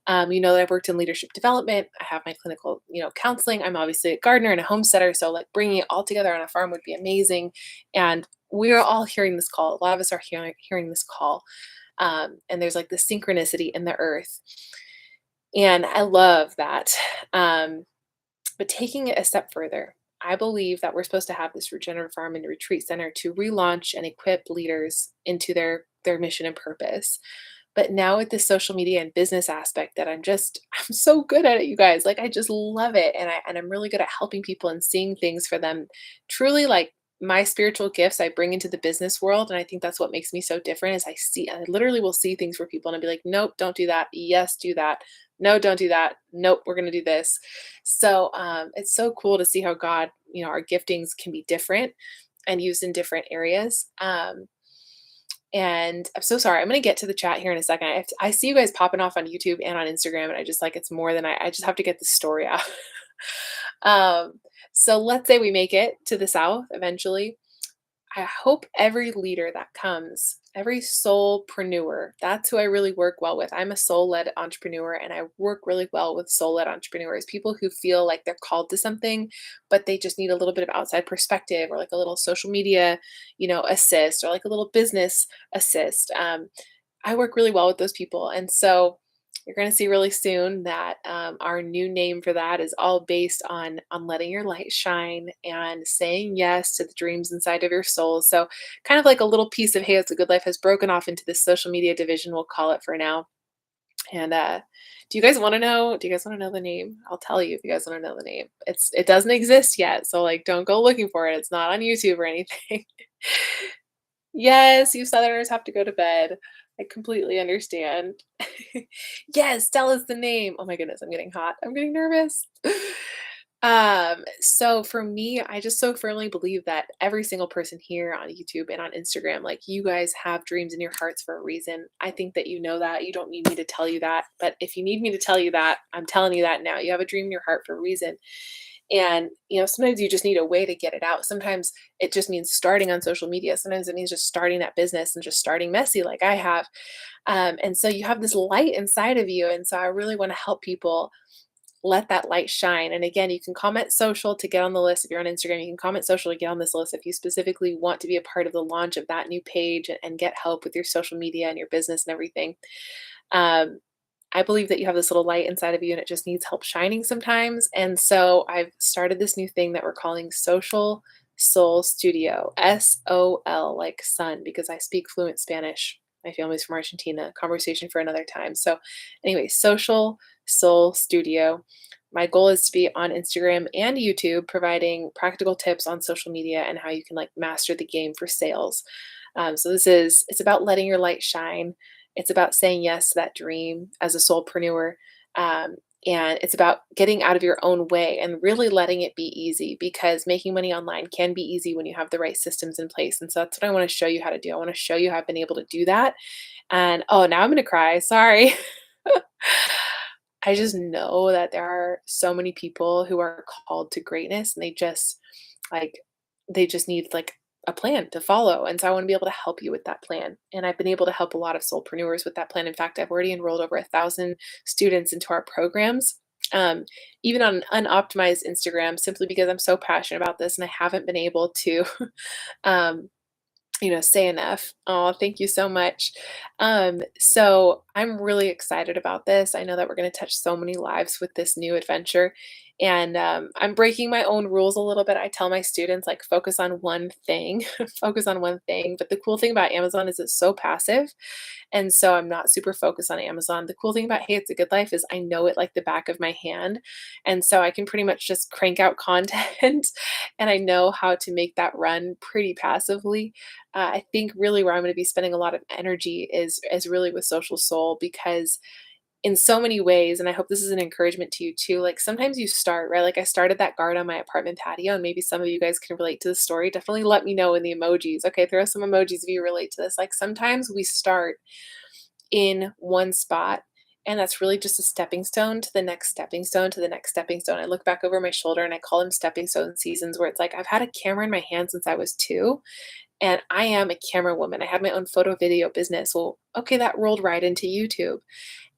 You know that I've worked in leadership development. I have my clinical, counseling. I'm obviously a gardener and a homesteader, so like bringing it all together on a farm would be amazing. And we are all hearing this call. A lot of us are hearing this call, and there's like the synchronicity in the earth, and I love that. Um, but taking it a step further, I believe that we're supposed to have this regenerative farm and retreat center to relaunch and equip leaders into their mission and purpose. But now with this social media and business aspect that I'm so good at it, you guys. Like I just love it. And I'm really good at helping people and seeing things for them. Truly like my spiritual gifts I bring into the business world. And I think that's what makes me so different is I literally will see things for people and I'll be like, nope, don't do that. Yes, do that. No, don't do that. Nope, we're gonna do this. So it's so cool to see how God, our giftings can be different and used in different areas. And I'm so sorry. I'm gonna get to the chat here in a second. I see you guys popping off on YouTube and on Instagram, and I just like it's more than I just have to get the story out. um, so let's say we make it to the South eventually. I hope every leader that comes, every soulpreneur, that's who I really work well with. I'm a soul-led entrepreneur and I work really well with soul-led entrepreneurs, people who feel like they're called to something, but they just need a little bit of outside perspective or like a little social media, assist or like a little business assist. I work really well with those people. And so you're going to see really soon that our new name for that is all based on letting your light shine and saying yes to the dreams inside of your soul. So kind of like a little piece of Hey, It's a Good Life has broken off into this social media division, we'll call it for now. And do you guys want to know? Do you guys want to know the name? I'll tell you if you guys want to know the name. It doesn't exist yet, so like don't go looking for it. It's not on YouTube or anything. Yes, you Southerners have to go to bed. I completely understand. Yes, tell us the name. Oh my goodness, I'm getting hot. I'm getting nervous. So for me, I just so firmly believe that every single person here on YouTube and on Instagram, like you guys have dreams in your hearts for a reason. I think that you know that. You don't need me to tell you that. But if you need me to tell you that, I'm telling you that now. You have a dream in your heart for a reason. And, sometimes you just need a way to get it out. Sometimes it just means starting on social media. Sometimes it means just starting that business and just starting messy like I have. And so you have this light inside of you. And so I really want to help people let that light shine. And again, you can comment social to get on the list. If you're on Instagram, you can comment social to get on this list if you specifically want to be a part of the launch of that new page and get help with your social media and your business and everything. Um, I believe that you have this little light inside of you and it just needs help shining sometimes. And so I've started this new thing that we're calling Social Soul Studio, SOL, like sun, because I speak fluent Spanish. My family's from Argentina. Conversation for another time. So, anyway, Social Soul Studio. My goal is to be on Instagram and YouTube, providing practical tips on social media and how you can like master the game for sales. So it's about letting your light shine. It's about saying yes to that dream as a soulpreneur. Um, and it's about getting out of your own way and really letting it be easy because making money online can be easy when you have the right systems in place. And so that's what I want to show you how to do. I want to show you how I've been able to do that. And oh, now I'm going to cry. Sorry. I just know that there are so many people who are called to greatness and like they just need like a plan to follow. And so I want to be able to help you with that plan. And I've been able to help a lot of soulpreneurs with that plan. In fact, I've already enrolled over 1,000 students into our programs. Um, Even on an unoptimized Instagram, simply because I'm so passionate about this and I haven't been able to um, say enough. Oh, thank you so much. So I'm really excited about this. I know that we're going to touch so many lives with this new adventure. And I'm breaking my own rules a little bit. I tell my students, like, focus on one thing, focus on one thing. But the cool thing about Amazon is it's so passive. And so I'm not super focused on Amazon. The cool thing about Hey, It's a Good Life is I know it like the back of my hand. And so I can pretty much just crank out content and I know how to make that run pretty passively. I think really where I'm going to be spending a lot of energy is really with Social Soul because in so many ways, and I hope this is an encouragement to you too. Like sometimes you start, right? Like I started that garden on my apartment patio, and maybe some of you guys can relate to the story. Definitely let me know in the emojis. Okay, throw some emojis if you relate to this. Like sometimes we start in one spot, and that's really just a stepping stone to the next stepping stone to the next stepping stone. I look back over my shoulder and I call them stepping stone seasons where it's like I've had a camera in my hand since I was 2, and I am a camera woman. I had my own photo video business. Well, okay, that rolled right into YouTube.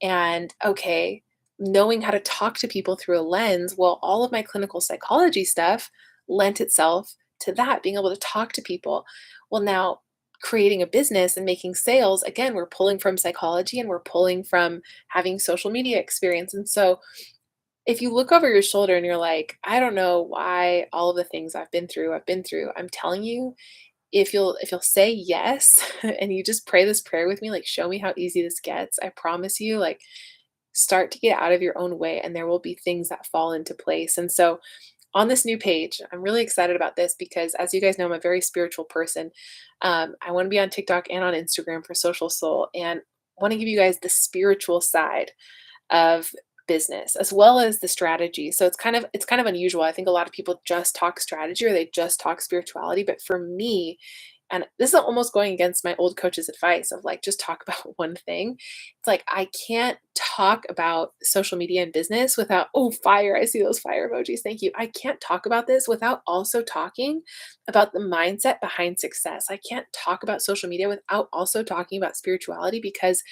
And okay, knowing how to talk to people through a lens, well, all of my clinical psychology stuff lent itself to that, being able to talk to people. Well, now creating a business and making sales, again, we're pulling from psychology and we're pulling from having social media experience. And so if you look over your shoulder and you're like, I don't know why all of the things I've been through, I'm telling you, if you'll say yes and you just pray this prayer with me, like show me how easy this gets, I promise you, like start to get out of your own way and there will be things that fall into place. And so on this new page, I'm really excited about this because as you guys know, I'm a very spiritual person. I want to be on TikTok and on Instagram for Social Soul, and want to give you guys the spiritual side of business as well as the strategy. So it's kind of unusual. I think a lot of people just talk strategy or they just talk spirituality, but for me, and this is almost going against my old coach's advice of like just talk about one thing. It's like I can't talk about social media and business without, oh, fire. I see those fire emojis. Thank you. I can't talk about this without also talking about the mindset behind success. I can't talk about social media without also talking about spirituality, because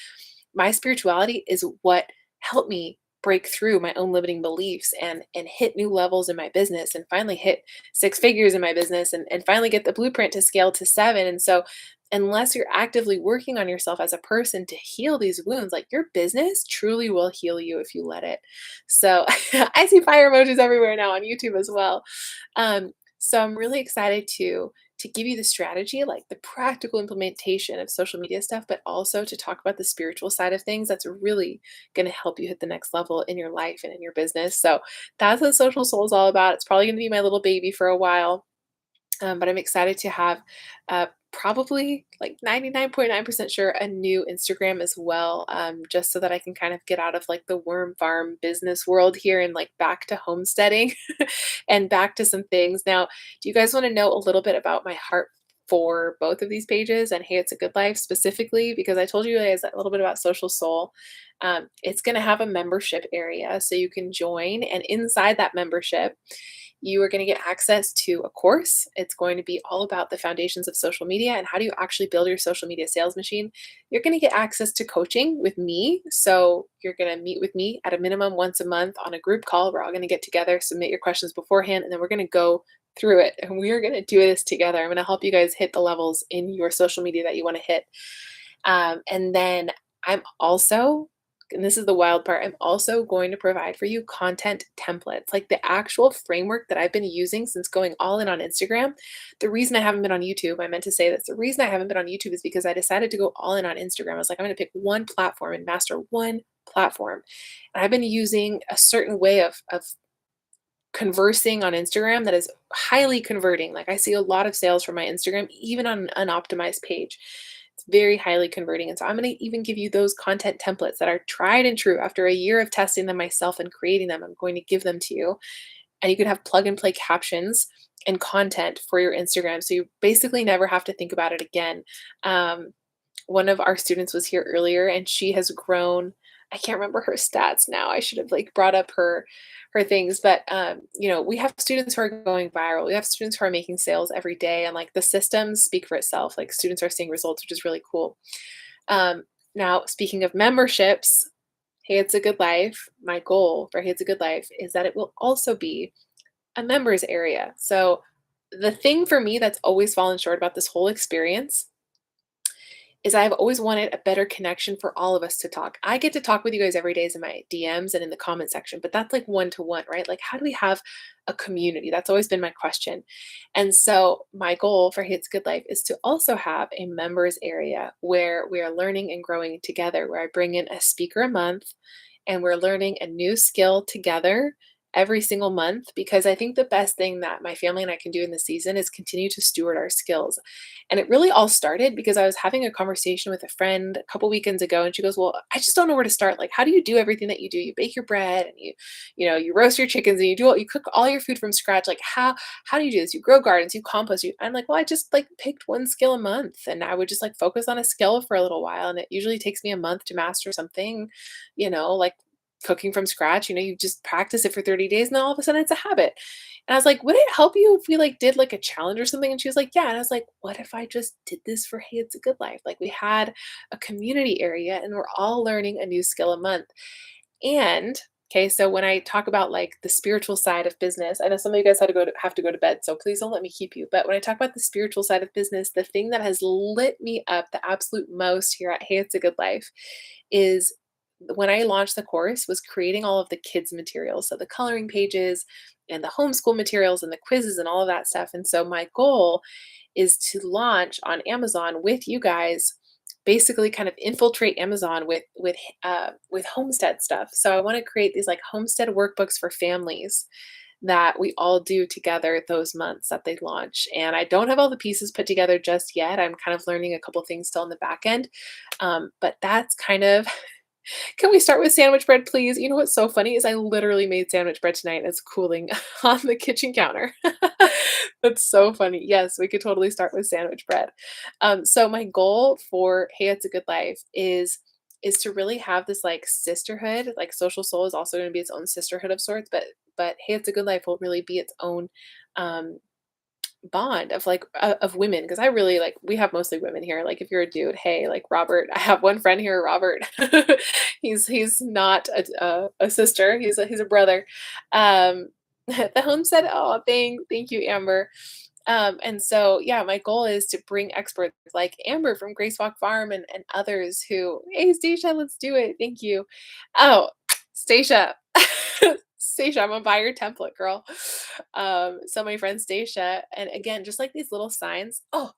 my spirituality is what helped me break through my own limiting beliefs and hit new levels in my business and finally hit 6 figures in my business and finally get the blueprint to scale to 7. And so unless you're actively working on yourself as a person to heal these wounds, like your business truly will heal you if you let it. So I see fire emojis everywhere now on YouTube as well. So I'm really excited to give you the strategy, like the practical implementation of social media stuff, but also to talk about the spiritual side of things that's really going to help you hit the next level in your life and in your business. So that's what Social Soul is all about. It's probably going to be my little baby for a while. But I'm excited to have probably like 99.9% sure a new Instagram as well, just so that I can kind of get out of like the worm farm business world here and like back to homesteading and back to some things. Now, do you guys want to know a little bit about my heart for both of these pages and Hey, It's a Good Life specifically? Because I told you guys a little bit about Social Soul. It's going to have a membership area so you can join, and inside that membership, you are going to get access to a course. It's going to be all about the foundations of social media and how do you actually build your social media sales machine. You're going to get access to coaching with me. So you're going to meet with me at a minimum once a month on a group call. We're all going to get together, submit your questions beforehand, and then we're going to go through it. And we are going to do this together. I'm going to help you guys hit the levels in your social media that you want to hit. And then I'm also, and this is the wild part, I'm also going to provide for you content templates, like the actual framework that I've been using since going all in on Instagram. The reason I haven't been on YouTube, I meant to say this, the reason I haven't been on YouTube is because I decided to go all in on Instagram. I was like, I'm going to pick one platform and master one platform. And I've been using a certain way of conversing on Instagram that is highly converting. Like I see a lot of sales from my Instagram, even on an unoptimized page. It's very highly converting. And so I'm going to even give you those content templates that are tried and true. After a year of testing them myself and creating them, I'm going to give them to you. And you can have plug and play captions and content for your Instagram. So you basically never have to think about it again. One of our students was here earlier and she has grown. I can't remember her stats now. I should have like brought up her things, but we have students who are going viral. We have students who are making sales every day, and like the systems speak for itself. Like students are seeing results, which is really cool. Now, speaking of memberships, Hey, It's a Good Life. My goal for Hey, It's a Good Life is that it will also be a members area. So the thing for me that's always fallen short about this whole experience is I've always wanted a better connection for all of us to talk. I get to talk with you guys every day in my DMs and in the comment section, but that's like one-to-one, right? Like, how do we have a community? That's always been my question. And so my goal for Hey, It's Good Life is to also have a members area where we are learning and growing together, where I bring in a speaker a month and we're learning a new skill together. every single month because I think the best thing that my family and I can do in this season is continue to steward our skills. And it really all started because I was having a conversation with a friend a couple weekends ago and she goes, "Well, I just don't know where to start. Like, how do you do everything that you do? You bake your bread and you roast your chickens and you cook all your food from scratch. Like, how do you do this? You grow gardens, you compost, you." I'm like, "Well, I just like picked one skill a month and I would just like focus on a skill for a little while. And it usually takes me a month to master something, like cooking from scratch, you just practice it for 30 days and then all of a sudden it's a habit." And I was like, "Would it help you if we like did like a challenge or something?" And she was like, "Yeah." And I was like, "What if I just did this for Hey, It's a Good Life?" Like we had a community area and we're all learning a new skill a month. And okay, so when I talk about like the spiritual side of business, I know some of you guys have to go to bed, so please don't let me keep you. But when I talk about the spiritual side of business, the thing that has lit me up the absolute most here at Hey, It's a Good Life is when I launched the course was creating all of the kids materials. So the coloring pages and the homeschool materials and the quizzes and all of that stuff. And so my goal is to launch on Amazon with you guys, basically kind of infiltrate Amazon with Homestead stuff. So I want to create these like Homestead workbooks for families that we all do together those months that they launch. And I don't have all the pieces put together just yet. I'm kind of learning a couple things still in the back end. But that's kind of can we start with sandwich bread, please? You know what's so funny is I literally made sandwich bread tonight and it's cooling on the kitchen counter. That's so funny. Yes, we could totally start with sandwich bread. So my goal for Hey, It's a Good Life is to really have this like sisterhood. Like Social Soul is also going to be its own sisterhood of sorts, but Hey, It's a Good Life will really be its own um bond of like of women because I really like we have mostly women here. Like if you're a dude, hey, like Robert, I have one friend here, Robert. He's not a sister. He's a brother. The Homestead. Oh, thank you, Amber. And so yeah, my goal is to bring experts like Amber from Grace Walk Farm and others who, hey, Stacia, let's do it. Thank you. Oh, Stacia. Stacia, I'm gonna buy your template, girl. So my friend Stacia, and again, just like these little signs. Oh,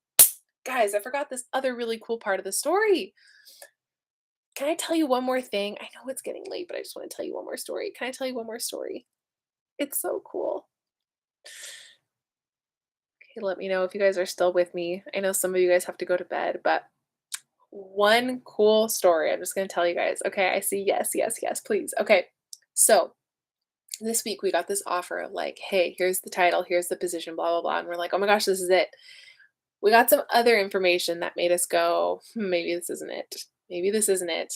guys, I forgot this other really cool part of the story. Can I tell you one more thing? I know it's getting late, but I just want to tell you one more story. Can I tell you one more story? It's so cool. Okay, let me know if you guys are still with me. I know some of you guys have to go to bed, but one cool story. I'm just gonna tell you guys. Okay, I see. Yes, yes, yes, please. Okay, so this week we got this offer of like, hey, here's the title, here's the position, blah, blah, blah. And we're like, oh my gosh, this is it. We got some other information that made us go, maybe this isn't it. Maybe this isn't it.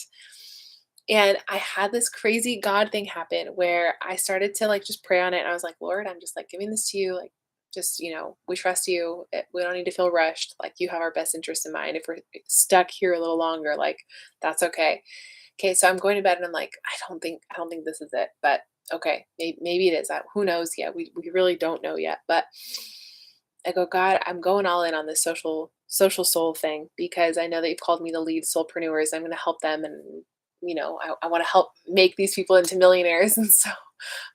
And I had this crazy God thing happen where I started to like just pray on it. And I was like, Lord, I'm just like giving this to you. Like, just, we trust you. We don't need to feel rushed. Like, you have our best interest in mind. If we're stuck here a little longer, like, that's okay. Okay, so I'm going to bed and I'm like, I don't think this is it, but okay, maybe it is. Who knows yet? We really don't know yet. But I go, God, I'm going all in on this social soul thing because I know that you've called me to lead soulpreneurs. I'm going to help them, and I want to help make these people into millionaires. And so,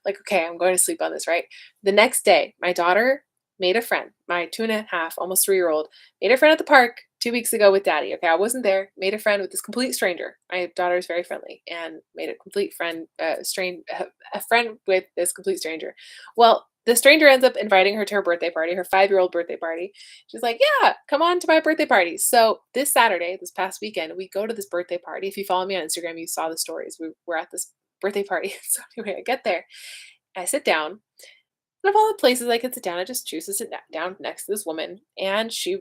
like, okay, I'm going to sleep on this. Right. The next day, my daughter made a friend. My 2.5, almost 3-year-old, made a friend at the park 2 weeks ago with daddy. Okay, I wasn't there. Made a friend with this complete stranger. My daughter is very friendly and made a complete friend, a friend with this complete stranger. Well, the stranger ends up inviting her to her birthday party, her 5-year-old birthday party. She's like, "Yeah, come on to my birthday party." So this Saturday, this past weekend, we go to this birthday party. If you follow me on Instagram, you saw the stories. We were at this birthday party. So anyway, I get there, I sit down. And of all the places I could sit down, I just choose to sit down next to this woman. And she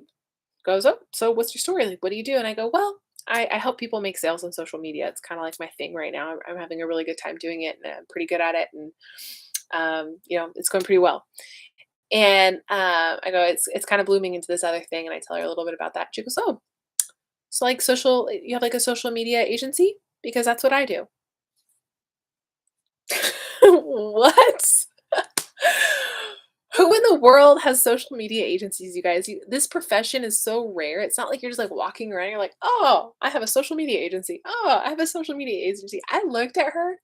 goes, "Oh, so what's your story? Like, what do you do?" And I go, "Well, I help people make sales on social media. It's kind of like my thing right now. I'm having a really good time doing it, and I'm pretty good at it, and it's going pretty well." And I go, "It's kind of blooming into this other thing," and I tell her a little bit about that. She goes, "Oh, so like you have like a social media agency because that's what I do." What? Who in the world has social media agencies, you guys? This profession is so rare. It's not like you're just like walking around. You're like, "Oh, I have a social media agency. Oh, I have a social media agency." I looked at her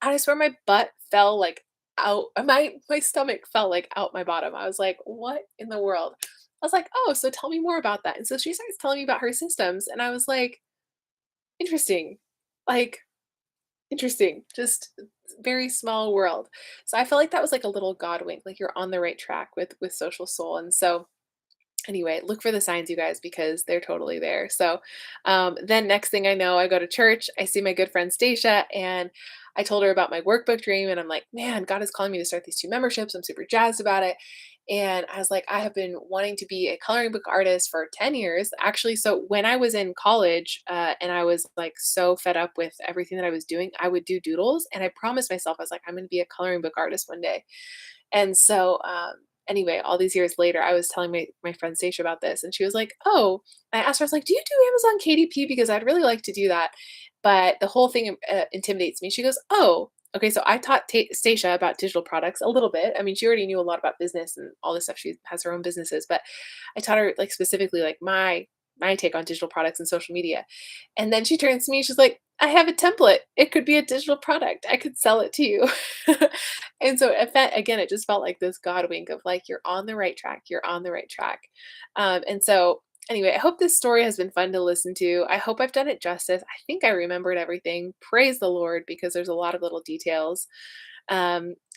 and I swear my butt fell like out. My stomach fell like out my bottom. I was like, "What in the world?" I was like, "Oh, so tell me more about that." And so she starts telling me about her systems, and I was like, "Interesting." Like, Interesting. Just very small world. So I feel like that was like a little God wink, like you're on the right track with Social Soul. And so anyway, look for the signs, you guys, because they're totally there. So then next thing I know, I go to church, I see my good friend Stacia, and I told her about my workbook dream. And I'm like, man, God is calling me to start these two memberships. I'm super jazzed about it. And I was like, I have been wanting to be a coloring book artist for 10 years. Actually, so when I was in college and I was like so fed up with everything that I was doing, I would do doodles. And I promised myself, I was like, I'm going to be a coloring book artist one day. And so, anyway, all these years later, I was telling my friend Stacia about this, and she was like, "Oh," I asked her, I was like, "Do you do Amazon KDP? Because I'd really like to do that, but the whole thing intimidates me." She goes, "Oh." Okay, so I taught Stacia about digital products a little bit. I mean, she already knew a lot about business and all this stuff. She has her own businesses, but I taught her like specifically like my take on digital products and social media. And then she turns to me, she's like, I have a template. It could be a digital product. I could sell it to you. And so again, it just felt like this God wink of like, you're on the right track. You're on the right track. And so anyway, I hope this story has been fun to listen to. I hope I've done it justice. I think I remembered everything. Praise the Lord, because there's a lot of little details.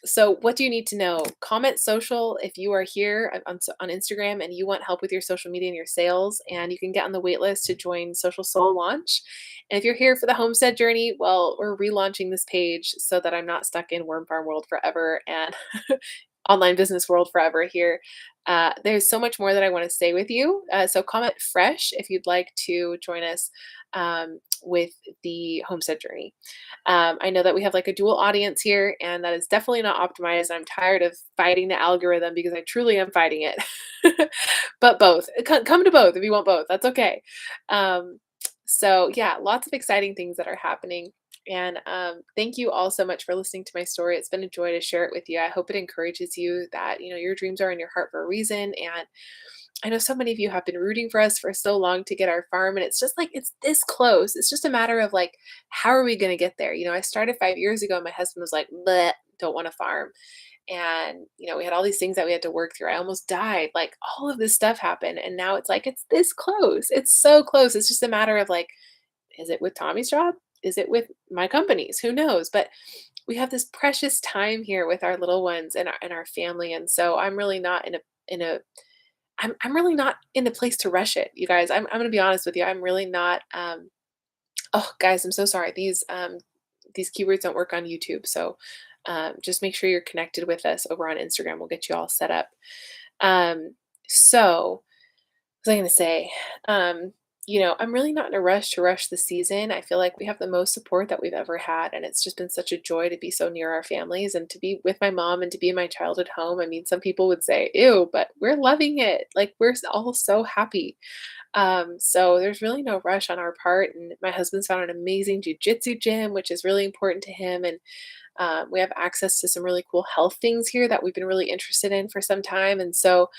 So what do you need to know? Comment social if you are here on Instagram and you want help with your social media and your sales, and you can get on the wait list to join Social Soul Launch. And if you're here for the Homestead journey, well, we're relaunching this page so that I'm not stuck in Worm Farm World forever and online business world forever here. There's so much more that I want to say with you. So comment fresh if you'd like to join us with the Homestead journey. I know that we have like a dual audience here, and that is definitely not optimized. I'm tired of fighting the algorithm because I truly am fighting it. But both, come to both if you want both. That's okay. So yeah, lots of exciting things that are happening. And thank you all so much for listening to my story. It's been a joy to share it with you. I hope it encourages you that your dreams are in your heart for a reason. And I know so many of you have been rooting for us for so long to get our farm, and it's just like it's this close. It's just a matter of like, how are we going to get there? I started 5 years ago. And my husband was like, "Bleh, don't want to farm," and we had all these things that we had to work through. I almost died. Like all of this stuff happened, and now it's like it's this close. It's so close. It's just a matter of like, is it with Tommy's job? Is it with my companies? Who knows? But we have this precious time here with our little ones and our family, and so I'm really not in a I'm really not in the place to rush it, you guys. I'm gonna be honest with you. I'm really not. Oh, guys, I'm so sorry. These keywords don't work on YouTube, so just make sure you're connected with us over on Instagram. We'll get you all set up. So was I gonna say? I'm really not in a rush to rush the season. I feel like we have the most support that we've ever had, and it's just been such a joy to be so near our families and to be with my mom and to be in my childhood home. I mean, some people would say, "Ew," but we're loving it. Like all so happy. So there's really no rush on our part. And my husband's found an amazing jujitsu gym, which is really important to him, and we have access to some really cool health things here that we've been really interested in for some time. And so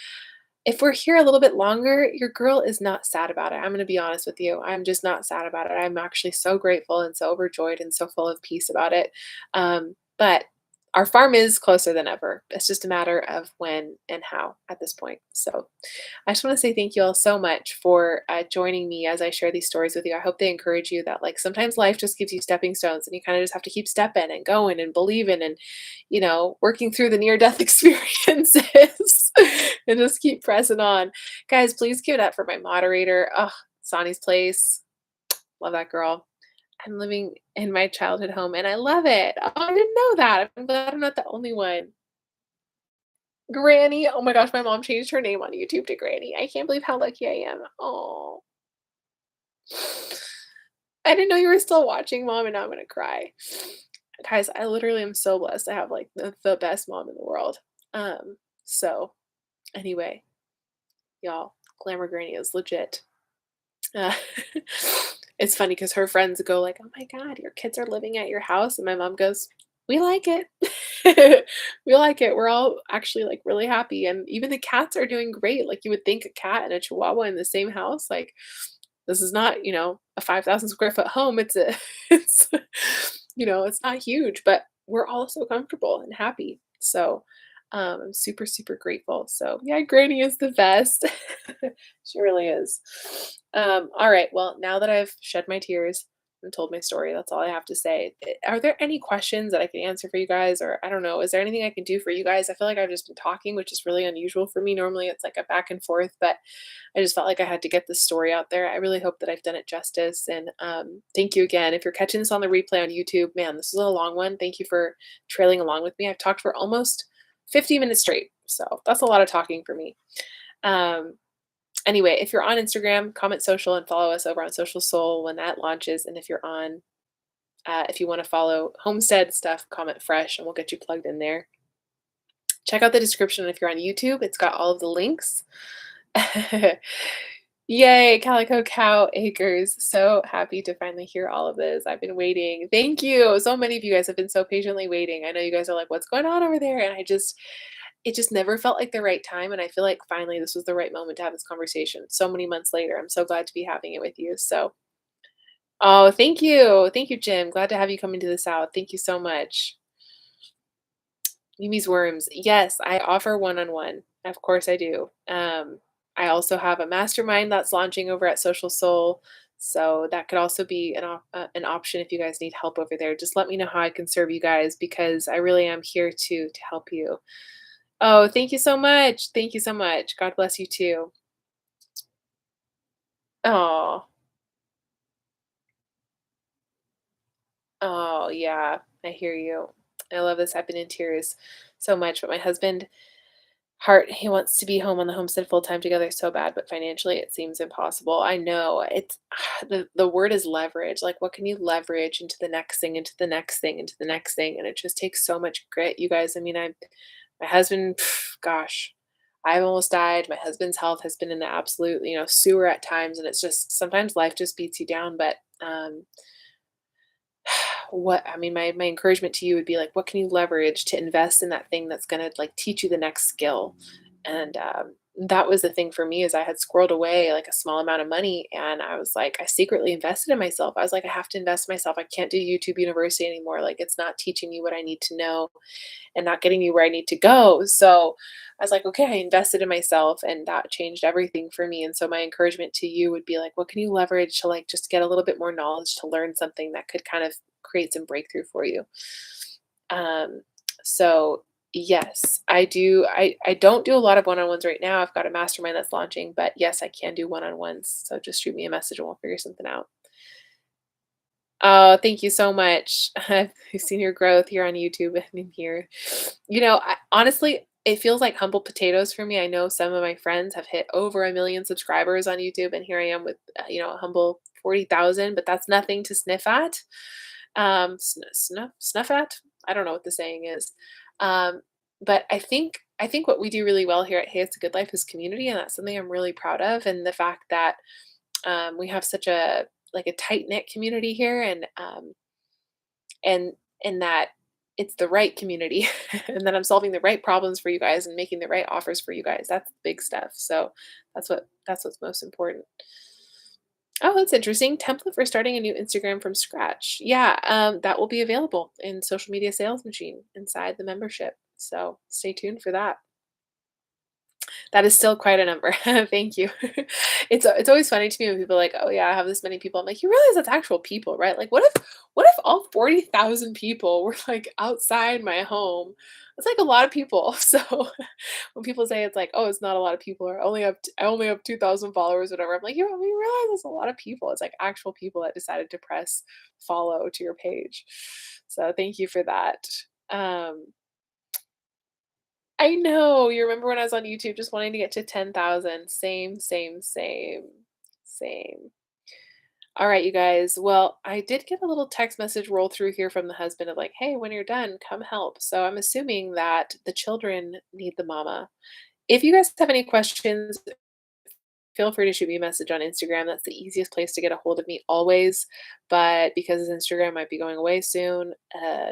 if we're here a little bit longer, your girl is not sad about it. I'm going to be honest with you. I'm just not sad about it. I'm actually so grateful and so overjoyed and so full of peace about it. But our farm is closer than ever. It's just a matter of when and how at this point. So I just want to say thank you all so much for joining me as I share these stories with you. I hope they encourage you that, like, sometimes life just gives you stepping stones and you kind of just have to keep stepping and going and believing and, working through the near death experiences and just keep pressing on. Guys, please give it up for my moderator. Oh, Sonny's Place. Love that girl. I'm living in my childhood home and I love it. Oh, I didn't know that. I'm glad I'm not the only one. Granny. Oh my gosh, my mom changed her name on YouTube to Granny. I can't believe how lucky I am. Oh, I didn't know you were still watching, Mom, and now I'm gonna cry. Guys, I literally am so blessed to have like the best mom in the world. So anyway, y'all, Glamour Granny is legit. Uh, it's funny because her friends go like, "Oh my god, your kids are living at your house," and my mom goes, "We like it. We like it. We're all actually like really happy, and even the cats are doing great." Like you would think a cat and a chihuahua in the same house, like this is not, a 5,000 square foot home. It's a, it's, it's not huge, but we're all so comfortable and happy. So I'm super, super grateful. So yeah, Granny is the best. She really is. All right. Well, now that I've shed my tears, and told my story. That's all I have to say. Are there any questions that I can answer for you guys? Or I don't know, is there anything I can do for you guys? I feel like I've just been talking, which is really unusual for me. Normally it's like a back and forth, but I just felt like I had to get this story out there. I really hope that I've done it justice. And thank you again. If you're catching this on the replay on YouTube, man, this is a long one. Thank you for trailing along with me. I've talked for almost 50 minutes straight. So that's a lot of talking for me. Um, Anyway, if you're on Instagram, comment social and follow us over on Social Soul when that launches. And if you're on, if you want to follow Homestead stuff, comment fresh and we'll get you plugged in there. Check out the description if you're on YouTube. It's got all of the links. Yay, Calico Cow Acres. So happy to finally hear all of this. I've been waiting. Thank you. So many of you guys have been so patiently waiting. I know you guys are like, what's going on over there? And it just never felt like the right time. And I feel like finally this was the right moment to have this conversation. So many months later, I'm so glad to be having it with you. So, oh, thank you. Thank you, Jim. Glad to have you coming to the South. Thank you so much. Mimi's Worms. Yes, I offer one-on-one. Of course I do. I also have a mastermind that's launching over at Social Soul. So that could also be an option if you guys need help over there. Just let me know how I can serve you guys because I really am here to help you. Oh, thank you so much. Thank you so much. God bless you too. Oh, oh yeah, I hear you. I love this. I've been in tears so much, but my husband, heart, he wants to be home on the homestead full time together so bad, but financially it seems impossible. I know it's the word is leverage. Like what can you leverage into the next thing, into the next thing, into the next thing? And it just takes so much grit, you guys. I mean, my husband, gosh, I've almost died. My husband's health has been in the absolute, sewer at times. And it's just sometimes life just beats you down. But what I mean, my encouragement to you would be like, what can you leverage to invest in that thing that's gonna like teach you the next skill? And that was the thing for me is I had squirreled away like a small amount of money and I was like, I secretly invested in myself. I was like, I have to invest in myself. I can't do YouTube University anymore. Like it's not teaching me what I need to know and not getting me where I need to go. So I was like, okay, I invested in myself and that changed everything for me. And so my encouragement to you would be like, what can you leverage to like just get a little bit more knowledge to learn something that could kind of create some breakthrough for you? Um, so yes, I do. I don't do a lot of one-on-ones right now. I've got a mastermind that's launching, but yes, I can do one-on-ones. So just shoot me a message and we'll figure something out. Oh, thank you so much. I've seen your growth here on YouTube and in here. Honestly, it feels like humble potatoes for me. I know some of my friends have hit over 1 million subscribers on YouTube, and here I am with a humble 40,000. But that's nothing to sniff at. Snuff at. I don't know what the saying is. Um, but I think what we do really well here at Hey It's a Good Life is community, and that's something I'm really proud of. And the fact that we have such a like a tight knit community here, and and that it's the right community, and that I'm solving the right problems for you guys and making the right offers for you guys. That's the big stuff. So that's what's most important. Oh, that's interesting. Template for starting a new Instagram from scratch. Yeah, that will be available in Social Media Sales Machine inside the membership. So stay tuned for that. That is still quite a number. Thank you. It's always funny to me when people are like, "Oh, yeah, I have this many people." I'm like, "You realize that's actual people, right?" Like, what if all 40,000 people were, like, outside my home? It's, like, a lot of people. So, when people say it's like, "Oh, it's not a lot of people," or I only have 2,000 followers," whatever, I'm like, "You realize that's a lot of people." It's, like, actual people that decided to press follow to your page. So, thank you for that. Um I know. You remember when I was on YouTube just wanting to get to 10,000. Same, same, same, same. All right, you guys. Well, I did get a little text message roll through here from the husband of like, hey, when you're done, come help. So I'm assuming that the children need the mama. If you guys have any questions, feel free to shoot me a message on Instagram. That's the easiest place to get a hold of me always. But because Instagram might be going away soon,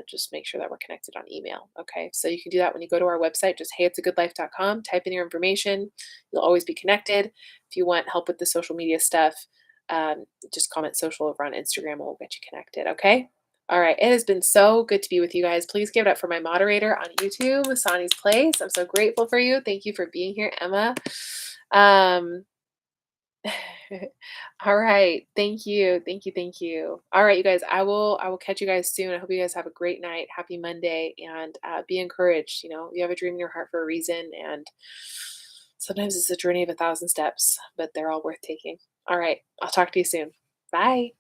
just make sure that we're connected on email. Okay. So you can do that when you go to our website, just heyitsagoodlife.com, type in your information. You'll always be connected. If you want help with the social media stuff, just comment social over on Instagram and we'll get you connected. Okay. All right. It has been so good to be with you guys. Please give it up for my moderator on YouTube, Sani's Place. I'm so grateful for you. Thank you for being here, Emma. Um, All right. Thank you. Thank you. Thank you. All right, you guys. I will catch you guys soon. I hope you guys have a great night. Happy Monday and be encouraged. You have a dream in your heart for a reason and sometimes it's a journey of 1,000 steps, but they're all worth taking. All right. I'll talk to you soon. Bye.